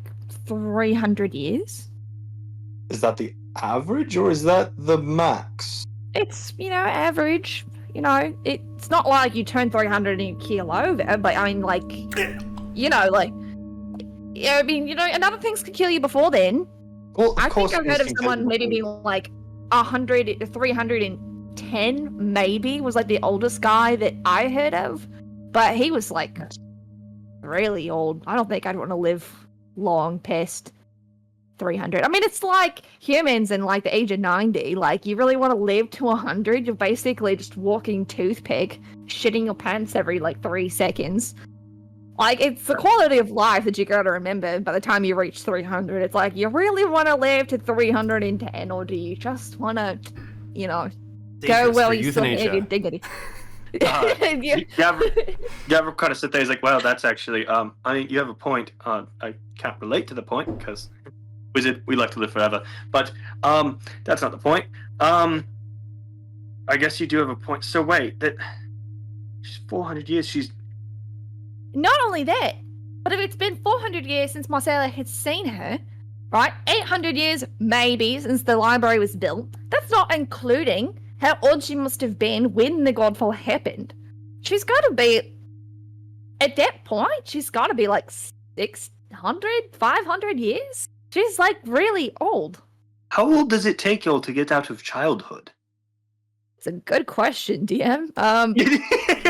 300 years? Is that the average, or is that the max? It's, average. It's not like you turn 300 and you keel over, but I mean, like, another things could kill you before then. Well, I think I've heard of someone maybe being like 100, 310 maybe was like the oldest guy that I heard of. But he was like really old. I don't think I'd want to live long past 300. I mean, it's like humans in like the age of 90. Like, you really want to live to 100? You're basically just walking toothpick, shitting your pants every like 3 seconds. Like, it's the quality of life that you gotta remember by the time you reach 300. It's like, you really want to live to 310, or do you just want to, go well you still have your dignity? Gavrick kind of sit there. He's like, "Wow, that's actually. I mean, you have a point. I can't relate to the point because we like to live forever. But that's not the point. I guess you do have a point. So wait, that she's 400 years. She's not only that, But if it's been 400 years since Marcella had seen her, right? 800 years maybe since the library was built. That's not including how old she must have been when the Godfall happened. She's got to be, at that point, she's got to be like 600, 500 years. She's like really old. How old does it take y'all to get out of childhood? It's a good question, DM.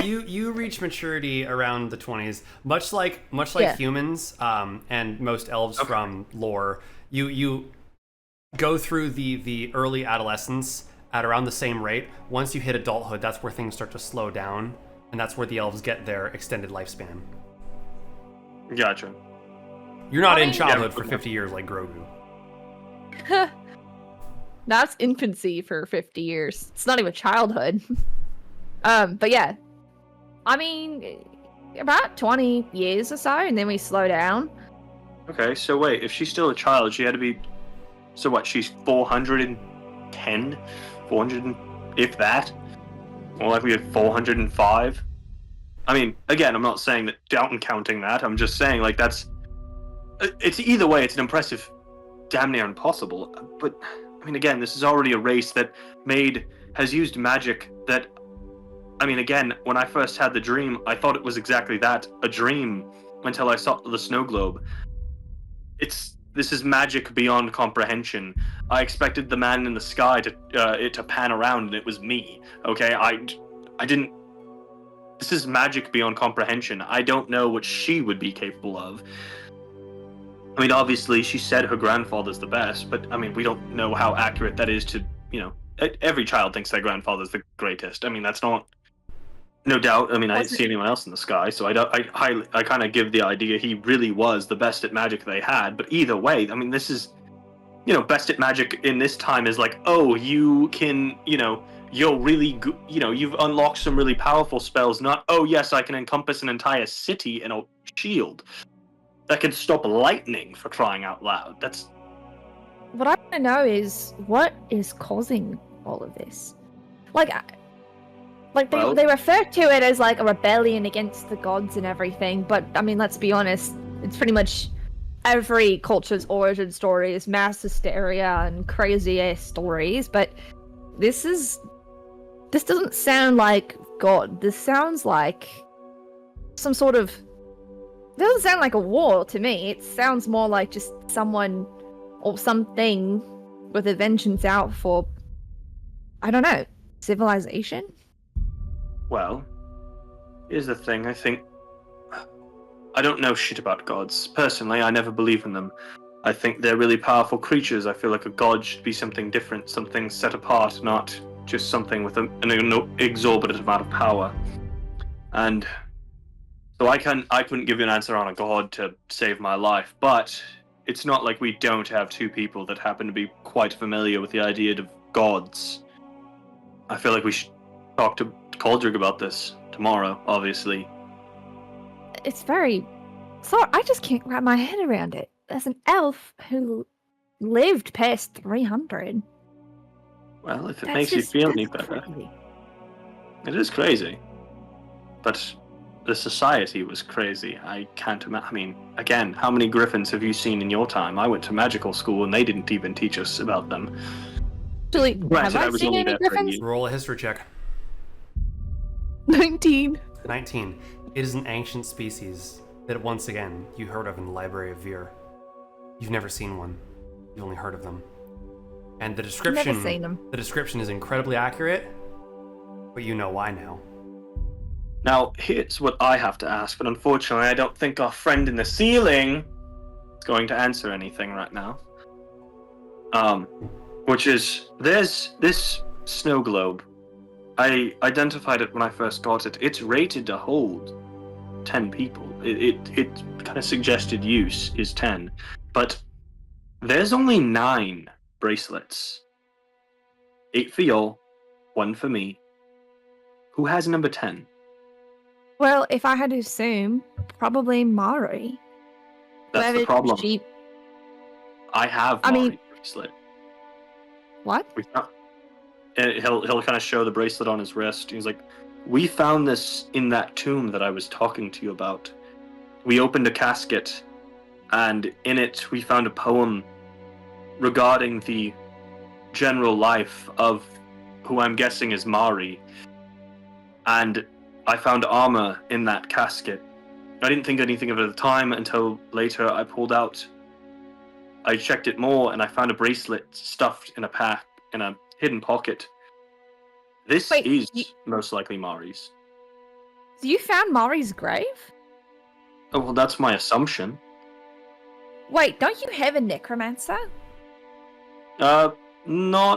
You reach maturity around the 20s, much like Yeah. humans, and most elves from lore. You go through the early adolescence at around the same rate. Once you hit adulthood, that's where things start to slow down, and that's where the elves get their extended lifespan. Gotcha. You're not in mean- childhood for 50 years like Grogu. That's infancy for 50 years. It's not even childhood. But yeah. I mean, about 20 years or so, and then we slow down. Okay, so wait, if she's still a child, she had to be... So what, she's 410? 400, if that? More likely 405? I mean, again, I'm not saying that down counting that, I'm just saying, like, that's... It's either way, it's an impressive, damn near impossible, but... I mean, again, this is already a race that has used magic that, I mean, again, when I first had the dream, I thought it was exactly that, a dream, until I saw the snow globe. This is magic beyond comprehension. I expected the man in the sky to pan around, and it was me, okay? I didn't... This is magic beyond comprehension. I don't know what she would be capable of. I mean, obviously, she said her grandfather's the best, but, I mean, we don't know how accurate that is to, every child thinks their grandfather's the greatest. I mean, that's not... No doubt. I mean, I didn't see anyone else in the sky, so I kind of give the idea he really was the best at magic they had, but either way, I mean, this is... best at magic in this time is like, oh, you can, you're really good, you've unlocked some really powerful spells, not, oh, yes, I can encompass an entire city in a shield. That can stop lightning, for crying out loud. That's... What I want to know is, what is causing all of this? They refer to it as like a rebellion against the gods and everything, but I mean, let's be honest, it's pretty much every culture's origin story is mass hysteria and crazy ass stories, but this doesn't sound like God. This sounds like some sort of... It doesn't sound like a war to me. It sounds more like just someone or something with a vengeance out for, I don't know, civilization? Well, here's the thing, I think... I don't know shit about gods. Personally, I never believe in them. I think they're really powerful creatures. I feel like a god should be something different, something set apart, not just something with an exorbitant amount of power. And... So I couldn't give you an answer on a god to save my life, but it's not like we don't have two people that happen to be quite familiar with the idea of gods. I feel like we should talk to Cauldrig about this tomorrow, obviously. It's very... Sorry, I just can't wrap my head around it. There's an elf who lived past 300. Well, if it makes you feel any better. Crazy. It is crazy. But... the society was crazy. I can't imagine. I mean, again, how many griffins have you seen in your time? I went to magical school and they didn't even teach us about them. Actually, have I was seen only any there for a griffins? year. Roll a history check. 19. 19. It is an ancient species that, once again, you heard of in the Library of Vir. You've never seen one. You've only heard of them. And the description... Never seen them. The description is incredibly accurate, but you know why now. Now, here's what I have to ask, but unfortunately I don't think our friend in the ceiling is going to answer anything right now. Which is, there's this snow globe. I identified it when I first got it. It's rated to hold 10 people. It kind of suggested use is 10. But there's only 9 bracelets. 8 for y'all, 1 for me. Who has number 10? Well, if I had to assume, probably Mari. That's Whether the problem. She... I have I mean- Mari's bracelet. What? We found, and he'll kind of show the bracelet on his wrist. He's like, we found this in that tomb that I was talking to you about. we opened a casket, and in it we found a poem regarding the general life of who I'm guessing is Mari. And I found armor in that casket. I didn't think anything of it at the time until later I checked it more, and I found a bracelet stuffed in a hidden pocket. This Wait, is most likely Mari's. So you found Mari's grave? Oh, well, that's my assumption. Wait, don't you have a necromancer? No. I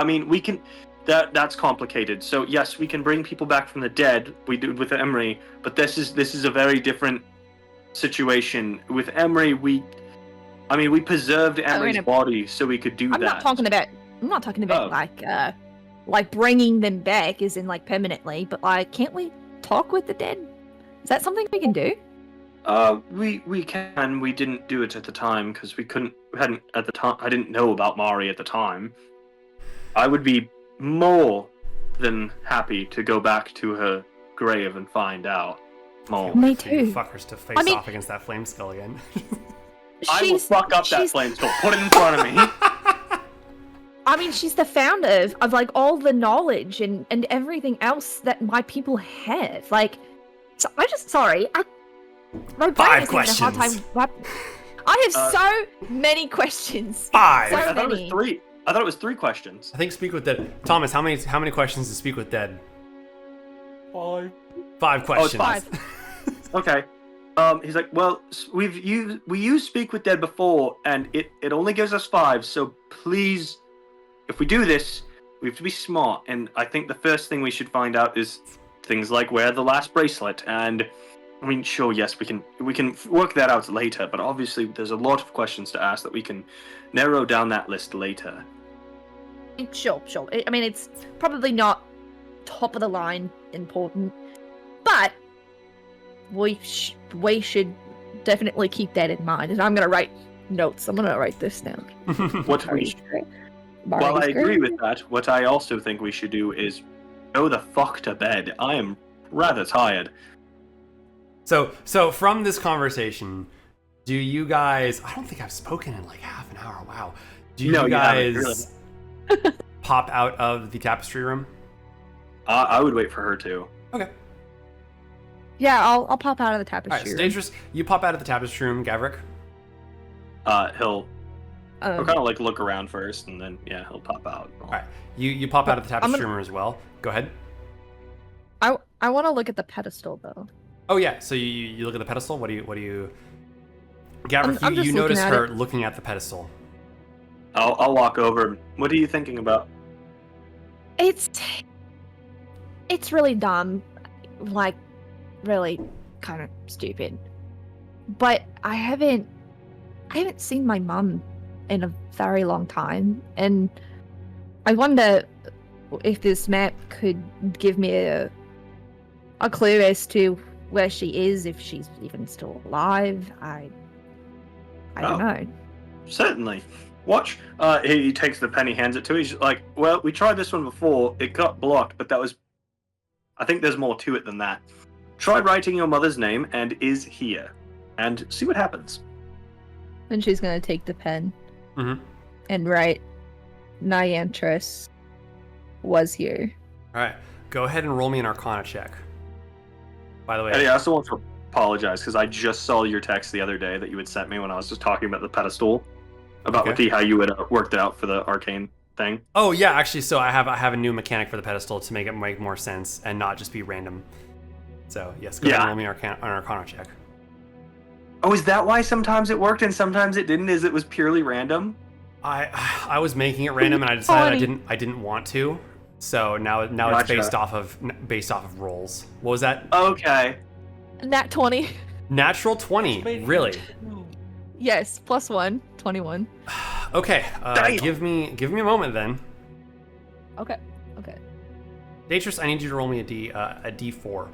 mean, we can. That's complicated. So yes, we can bring people back from the dead. We do with Emery, but this is a very different situation. With Emery, we preserved Emery's body so we could do that. I'm not talking about like bringing them back, as in like permanently. But like, can't we talk with the dead? Is that something we can do? We can. We didn't do it at the time because we hadn't at the time. I didn't know about Mari at the time. I would be more than happy to go back to her grave and find out more. Me too. Fuckers to face off against that flame skull again. I will fuck up that flame skull. Put it in front of me. I mean, she's the founder of like all the knowledge and everything else that my people have. Like, so my brain is having a hard time. I have so many questions. 5. I thought it was 3. I thought it was 3 questions. I think Speak with Dead. Thomas, how many questions does Speak with Dead? 5. 5 questions. Oh, it's 5. Okay. He's like, well, we used Speak with Dead before, and it only gives us 5. So please, if we do this, we have to be smart. And I think the first thing we should find out is things like where the last bracelet. And I mean, sure, yes, we can work that out later. But obviously, there's a lot of questions to ask that we can narrow down that list later. Sure. I mean, it's probably not top of the line important, but we should definitely keep that in mind. And I'm gonna write notes. I'm gonna write this down. While I agree with that, what I also think we should do is go the fuck to bed. I am rather tired. So from this conversation, do you guys? I don't think I've spoken in like half an hour. Wow. Do you guys really pop out of the tapestry room? I would wait for her to. Okay. Yeah, I'll pop out of the tapestry All right, so Daetris, you pop out of the tapestry room. Gavrick? He'll kind of like look around first, and then he'll pop out. All right, you pop out of the tapestry room as well. Go ahead. I want to look at the pedestal though. Oh yeah, so you look at the pedestal. What do you? Gavrick, you notice her looking at the pedestal. I'll walk over. What are you thinking about? It's really dumb, like really kind of stupid. But I haven't seen my mum in a very long time, and I wonder if this map could give me a clue as to where she is, if she's even still alive. I don't know. Certainly. Watch. He takes the pen, he hands it to. He's like, well, we tried this one before. It got blocked, but I think there's more to it than that. Try writing your mother's name and is here, and see what happens. And she's gonna take the pen and write, Niantris was here. All right, go ahead and roll me an Arcana check. By the way, I also want to apologize because I just saw your text the other day that you had sent me when I was just talking about the pedestal, about how you had worked it out for the arcane thing. Oh yeah, actually, so I have a new mechanic for the pedestal to make it make more sense and not just be random. So yes, go ahead and roll me an Arcana check. Oh, is that why sometimes it worked and sometimes it didn't? Is it was purely random? I was making it random and I decided I didn't want to. So now it's based off of rolls. What was that? Okay. Nat 20. Natural 20. Really? Yes, +1, 21. Okay. Give me a moment then. Okay. Daetris, I need you to roll me a D4.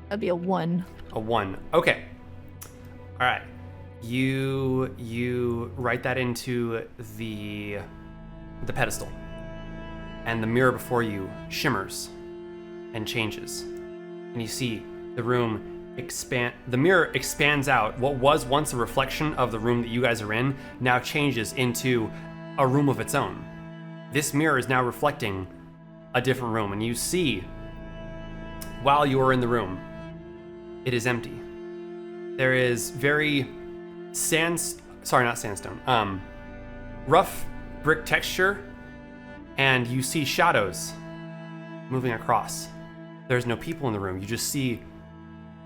That'd be a 1. A 1. Okay. All right. You write that into the pedestal, and the mirror before you shimmers and changes, and you see the room expand. The mirror expands out. What was once a reflection of the room that you guys are in now changes into a room of its own. This mirror is now reflecting a different room, and you see, while you are in the room, it is empty. There is very rough brick texture, and you see shadows moving across. There's no people in the room. You just see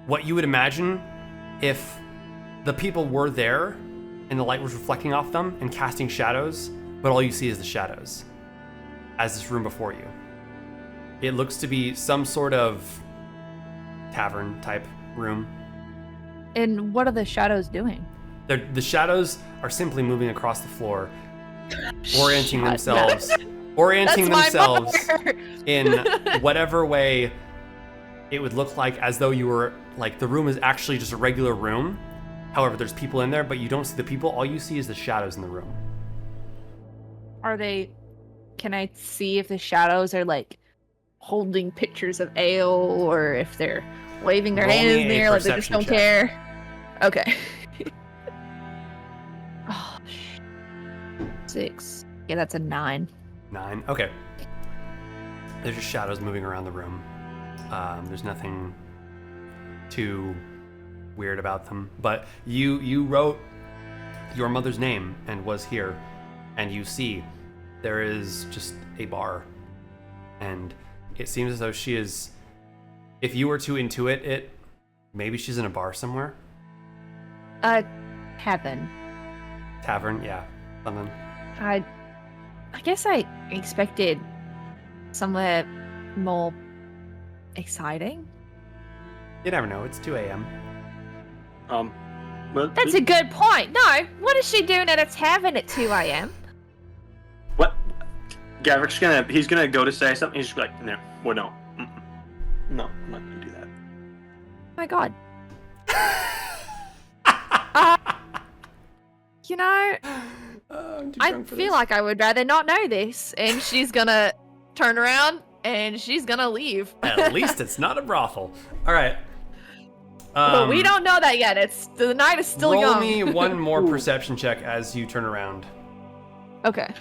what you would imagine if the people were there and the light was reflecting off them and casting shadows, but all you see is the shadows as this room before you. It looks to be some sort of tavern type room. And what are the shadows doing? The shadows are simply moving across the floor, orienting themselves in whatever way it would look like, as though you were like the room is actually just a regular room. However, there's people in there, but you don't see the people. All you see is the shadows in the room. Can I see if the shadows are like holding pictures of ale, or if they're waving their hands in the air like they just don't care? Okay. Oh, 6. Yeah, that's a 9. 9. Okay. There's just shadows moving around the room. There's nothing too weird about them. But you wrote your mother's name and was here, and you see there is just a bar, and it seems as though she is. If you were to intuit it, maybe she's in a bar somewhere. Tavern. Tavern, yeah, something. I guess I expected somewhere more exciting. You never know. It's 2 a.m. Well, That's a good point. No, what is she doing at a tavern at 2 a.m.? What? Gavrick's he's gonna go to say something. He's just like, no, well, no, no, I'm not gonna do that. Oh my god. You know, I feel like I would rather not know this, and she's gonna turn around and she's gonna leave. At least it's not a brothel. All right. But we don't know that yet. The night is still young. Roll me one more perception check as you turn around. Okay.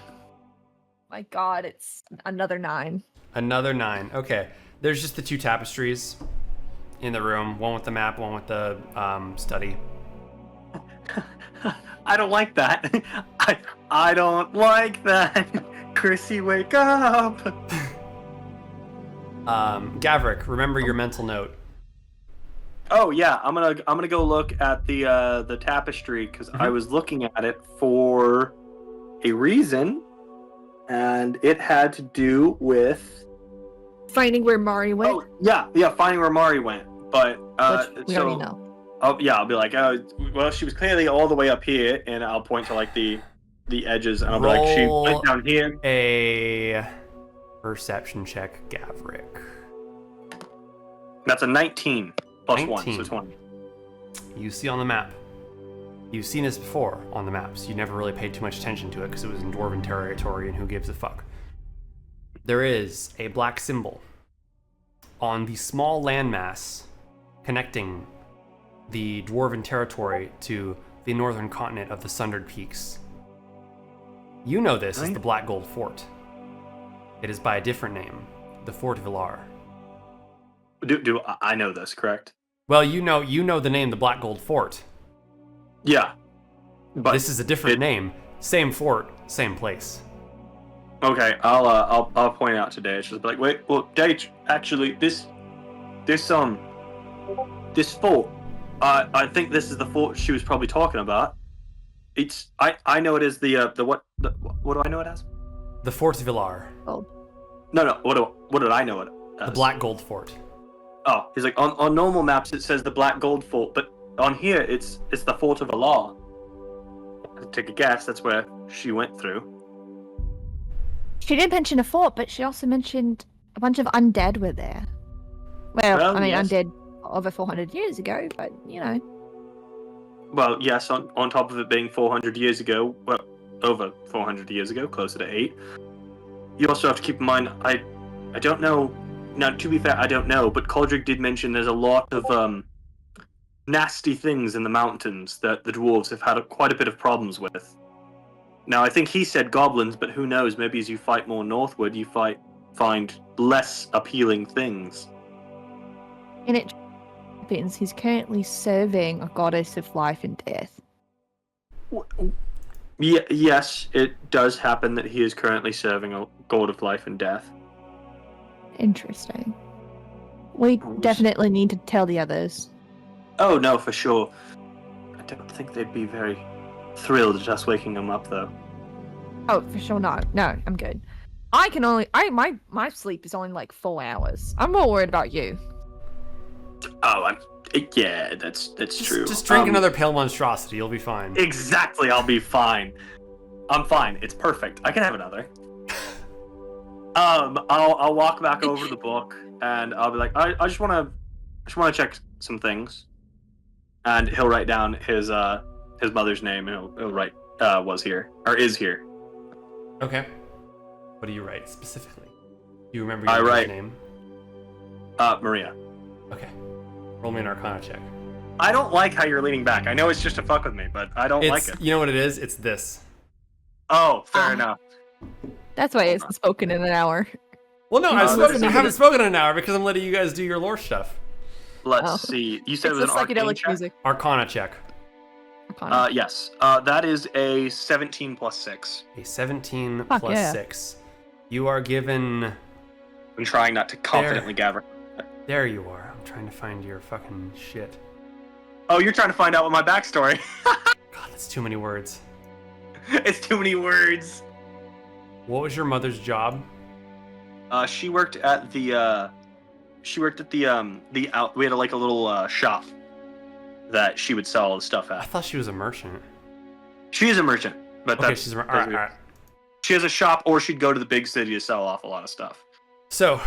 My god, it's another 9. Another 9. Okay. There's just the 2 tapestries in the room. One with the map, one with the study. I don't like that. I don't like that. Chrissy, wake up. Gavrick, remember your mental note. Oh yeah, I'm gonna go look at the tapestry, because I was looking at it for a reason, and it had to do with Finding where Mari went. Oh yeah, finding where Mari went. But Which we already know. Oh yeah, I'll be like, oh, well, she was clearly all the way up here, and I'll point to like the edges, and I'll be like, she went down here. A perception check, Gavrick. That's a 19 plus 1, 19. so 20. You see on the map. You've seen this before on the maps. You never really paid too much attention to it because it was in Dwarven territory, and who gives a fuck. There is a black symbol on the small landmass connecting the Dwarven territory to the northern continent of the Sundered Peaks. You know this as the Black Gold Fort. It is by a different name, the Fort Villar. Do I know this, correct? Well, you know the name, the Black Gold Fort. Yeah, but this is a different name. Same fort, same place. Okay, I'll point out today. It's just like, wait, well, Date, actually, this fort. I think this is the fort she was probably talking about. It's I know it as what do I know it as? The Fort Villar. Oh. No. What did I know it as? The Black Gold Fort. Oh, he's like on normal maps it says the Black Gold Fort, but on here it's the Fort of Villar. Take a guess. That's where she went through. She did mention a fort, but she also mentioned a bunch of undead were there. Well, I mean, yes. undead over 400 years ago, but, you know. Well, yes, on top of it being 400 years ago, well, over 400 years ago, closer to 8. You also have to keep in mind, I don't know Now, to be fair, I don't know, but Caldric did mention there's a lot of nasty things in the mountains that the dwarves have had quite a bit of problems with. Now, I think he said goblins, but who knows? Maybe as you fight more northward, you find less appealing things. And it happens he's currently serving a goddess of life and death. Yes, it does happen that he is currently serving a god of life and death. Interesting. We definitely need to tell the others. Oh, no, for sure. I don't think they'd be very thrilled at us waking them up, though. Oh, for sure, no, I'm good. My sleep is only like 4 hours. I'm more worried about you. Oh, yeah, that's true. Just drink another pale monstrosity, you'll be fine. Exactly, I'll be fine. I'm fine. It's perfect. I can have another. I'll walk back over the book and I'll be like, I just want to check some things, and he'll write down his mother's name and he'll write was here or is here. Okay. What do you write specifically? Do you remember your mother's name? Maria. Okay. Roll me an Arcana check. I don't like how you're leaning back. I know it's just to fuck with me, but I don't like it. You know what it is? It's this. Oh, fair enough. That's why it's spoken in an hour. Well, no, I haven't spoken in an hour because I'm letting you guys do your lore stuff. Let's see. You said it was an arcane check? Music. Arcana check. Arcana. Yes. That is a 17 plus 6. A 17 Fuck plus yeah. 6. You are given... I'm trying not to confidently gather. There you are. I'm trying to find your fucking shit. Oh, you're trying to find out what my backstory. God, that's too many words. It's too many words. What was your mother's job? She worked at the we had like a little shop that she would sell all the stuff I at. thought she was a merchant. She is a merchant, but Okay, she's a merchant. All right. She has a shop, or she'd go to the big city to sell off a lot of stuff. So,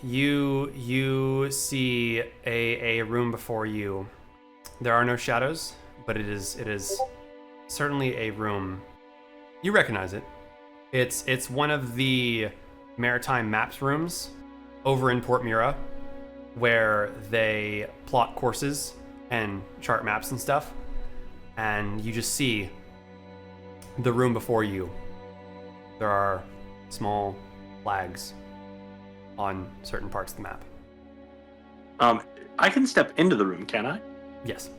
you see a room before you. There are no shadows, but it is certainly a room. You recognize it. It's one of the maritime maps rooms over in Port Mira, where they plot courses and chart maps and stuff. And you just see the room before you. There are small flags on certain parts of the map. I can step into the room, can I? Yes.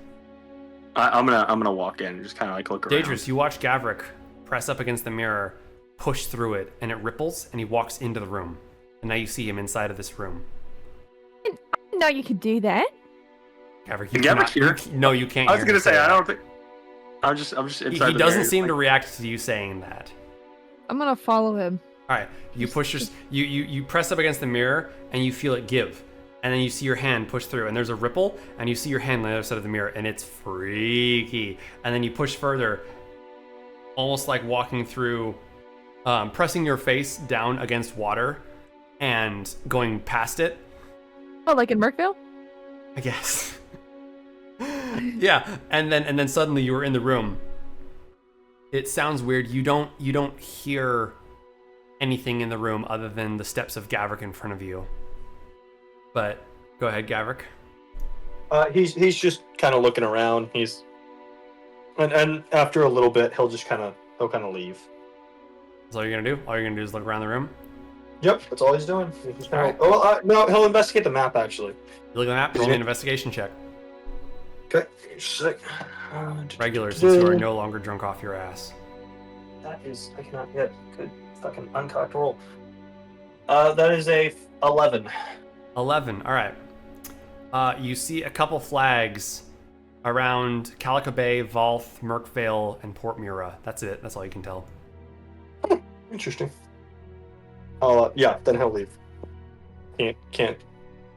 I'm gonna walk in and just kind of like look around. Daedris, you watch Gavrick press up against the mirror, push through it, and it ripples, and he walks into the room. And now you see him inside of this room. I didn't know you could do that. Gavrick, Can Gavrick hear? No, you can't. I was hear gonna him say I that. don't think. I'm just inside. He the doesn't barrier, seem like... to react to you saying that. I'm gonna follow him. All right, you push your, you press up against the mirror, and you feel it give. And then you see your hand push through, and there's a ripple, and you see your hand on the other side of the mirror, and it's freaky. And then you push further, almost like walking through, pressing your face down against water, and going past it. Oh, like in Merkville? I guess. Yeah, and then suddenly you were in the room. It sounds weird. You don't hear anything in the room other than the steps of Gavrick in front of you. But go ahead, Gavrick. He's just kind of looking around. And after a little bit, he'll kind of leave. That's all you're gonna do? All you're gonna do is look around the room? Yep, that's all he's doing. He's just All right. no, he'll investigate the map actually. You look at the map, roll me an investigation check. Okay, sick. Regular, since you are no longer drunk off your ass. That is, I cannot get good fucking uncocked roll. That is a 11. 11, alright. You see a couple flags around Calico Bay, Valth, Merkvale, and Port Mira. That's it, that's all you can tell. Interesting. Yeah, then he'll leave. Can't,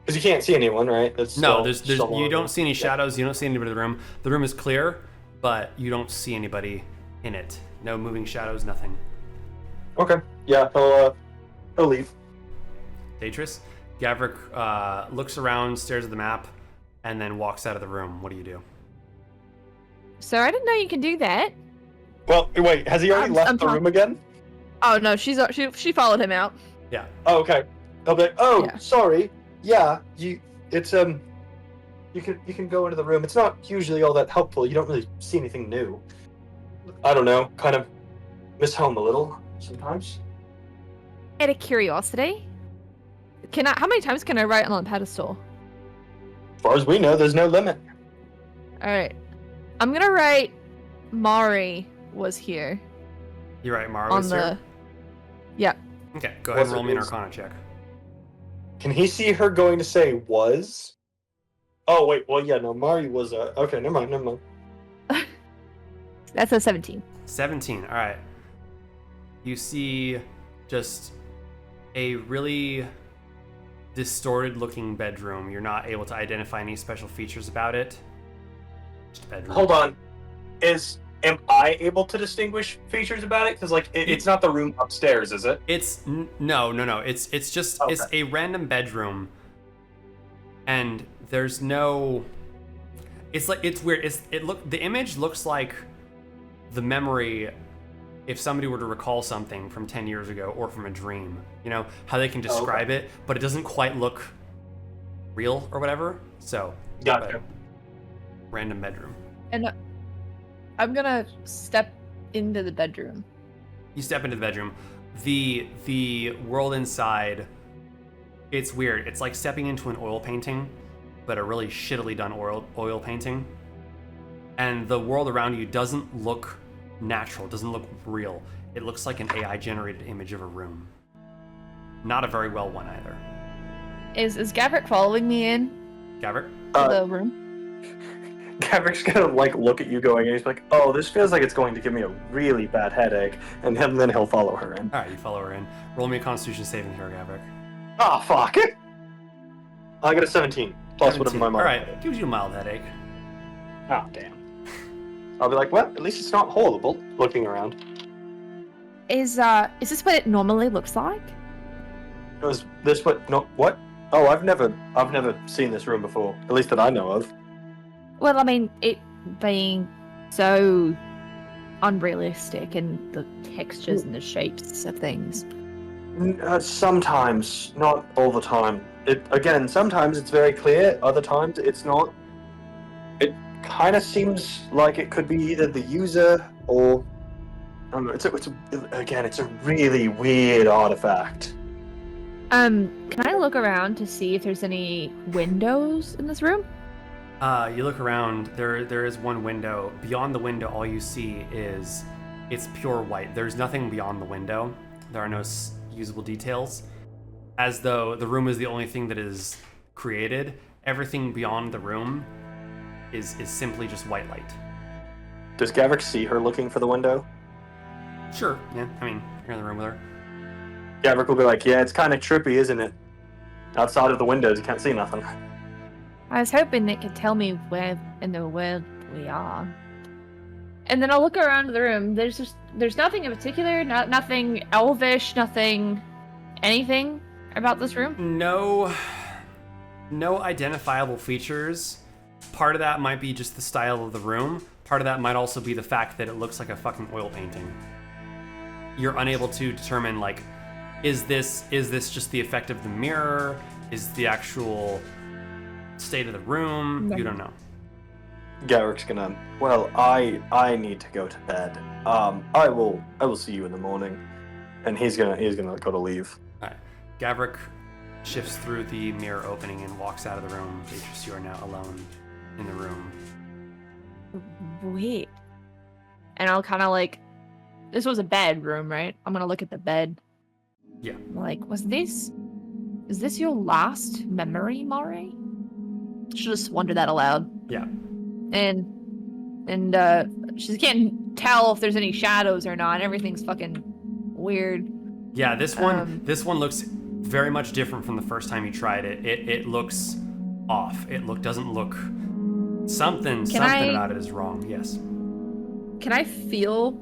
because you can't see anyone, right? No, there's you don't see any shadows, you don't see anybody in the room. The room is clear, but you don't see anybody in it. No moving shadows, nothing. Okay, yeah, he'll leave. Daedris, Gavrick looks around, stares at the map, and then walks out of the room. What do you do? So I didn't know you could do that. Well, wait, has he already left the room again? Oh no, she followed him out. Yeah. Oh, okay. I'll be like, Yeah. sorry. yeah, you can go into the room. It's not usually all that helpful. You don't really see anything new. I don't know, kind of miss home a little sometimes. Out of curiosity, how many times can I write on the pedestal? As far as we know, there's no limit. Alright. I'm gonna write Mari was here. You're right, Mara On was the... here? Yeah. Okay, go ahead and Was roll it me an is- Arcana check. Can he see her going to say was? Oh wait, well yeah, no, Mari was okay, never mind. That's a 17. 17, alright. You see just a really distorted looking bedroom. You're not able to identify any special features about it. Just a bedroom. Hold on. Am I able to distinguish features about it? Because it's not the room upstairs, is it? It's no. It's just Okay. it's a random bedroom, and there's no. It's weird. The image looks like the memory if somebody were to recall something from 10 years ago or from a dream. You know how they can describe it, but it doesn't quite look real or whatever. So Gotcha. but random bedroom. And I'm gonna step into the bedroom. You step into the bedroom. The world inside, it's weird. It's like stepping into an oil painting, but a really shittily done oil painting. And the world around you doesn't look natural, doesn't look real. It looks like an AI generated image of a room. Not a very well one either. Is Gavrick following me in Gavrick? to the room? Gavrick's gonna look at you going, and he's like, "Oh, this feels like it's going to give me a really bad headache," and then he'll follow her in. Alright, you follow her in. Roll me a Constitution saving throw, Gavrick. Oh fuck! I got a 17 plus whatever my mom. Alright, gives you a mild headache. Oh damn. I'll be like, well, at least it's not horrible. Looking around. Is this what it normally looks like? Was this what? No, what? Oh, I've never seen this room before. At least that I know of. Well, I mean, it being so unrealistic and the textures and the shapes of things. Sometimes, not all the time. Sometimes it's very clear. Other times it's not. It kind of seems like it could be either the user or I don't know. It's a really weird artifact. Can I look around to see if there's any windows in this room? You look around, there is one window. Beyond the window, all you see is it's pure white. There's nothing beyond the window. There are no usable details. As though the room is the only thing that is created. Everything beyond the room is simply just white light. Does Gavrick see her looking for the window? Sure, yeah, I mean, you're in the room with her. Gavrick will be like, yeah, it's kind of trippy, isn't it? Outside of the windows, you can't see nothing. I was hoping it could tell me where in the world we are. And then I'll look around the room. There's nothing in particular, nothing elvish, nothing, anything about this room. No identifiable features. Part of that might be just the style of the room. Part of that might also be the fact that it looks like a fucking oil painting. You're unable to determine, like, is this just the effect of the mirror? Is the actual state of the room? No. You don't know. Gavrick's gonna. Well, I need to go to bed. I will see you in the morning, and he's gonna go to leave. All right. Gavrick shifts through the mirror opening and walks out of the room. Daetris, you are now alone in the room. Wait. And I'll kind of this was a bedroom, right? I'm gonna look at the bed. Yeah. Like, is this your last memory, Mari? She'll just wonder that aloud. Yeah. And she can't tell if there's any shadows or not. Everything's fucking weird. Yeah, this one looks very much different from the first time you tried it. It looks off. Doesn't look something about it is wrong. Yes. Can I feel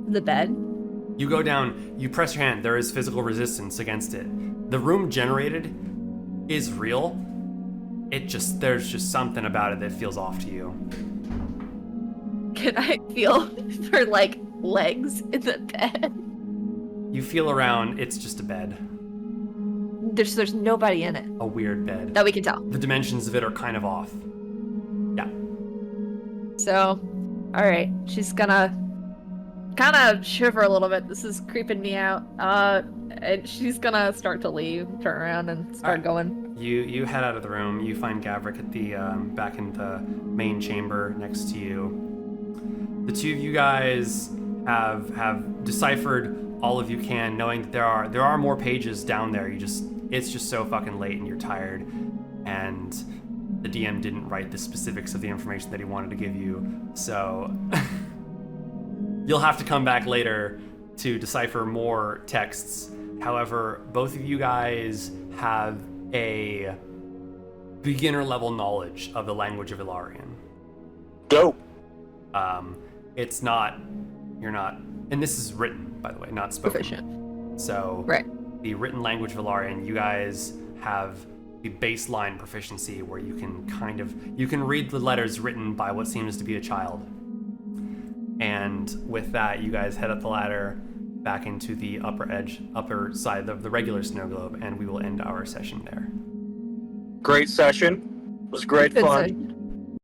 the bed? You go down, you press your hand, there is physical resistance against it. The room generated is real. There's just something about it that feels off to you. Can I feel for legs in the bed? You feel around, it's just a bed. There's nobody in it A weird bed. that we can tell. The dimensions of it are kind of off. Yeah. So, all right, she's gonna kind of shiver a little bit. This is creeping me out. And she's gonna start to leave, turn around, and start going. You head out of the room. You find Gavrick at the back in the main chamber next to you. The two of you guys have deciphered all of you can, knowing that there are more pages down there. It's just so fucking late and you're tired, and the DM didn't write the specifics of the information that he wanted to give you, so you'll have to come back later to decipher more texts. However, both of you guys have a beginner level knowledge of the language of Ilarian. Dope. You're not, and this is written, by the way, not spoken. Proficient. So, Right. the written language of Ilarian, you guys have the baseline proficiency where you can read the letters written by what seems to be a child. And with that, you guys head up the ladder back into the upper side of the regular snow globe, and we will end our session there. Great session. It was great Good fun. session.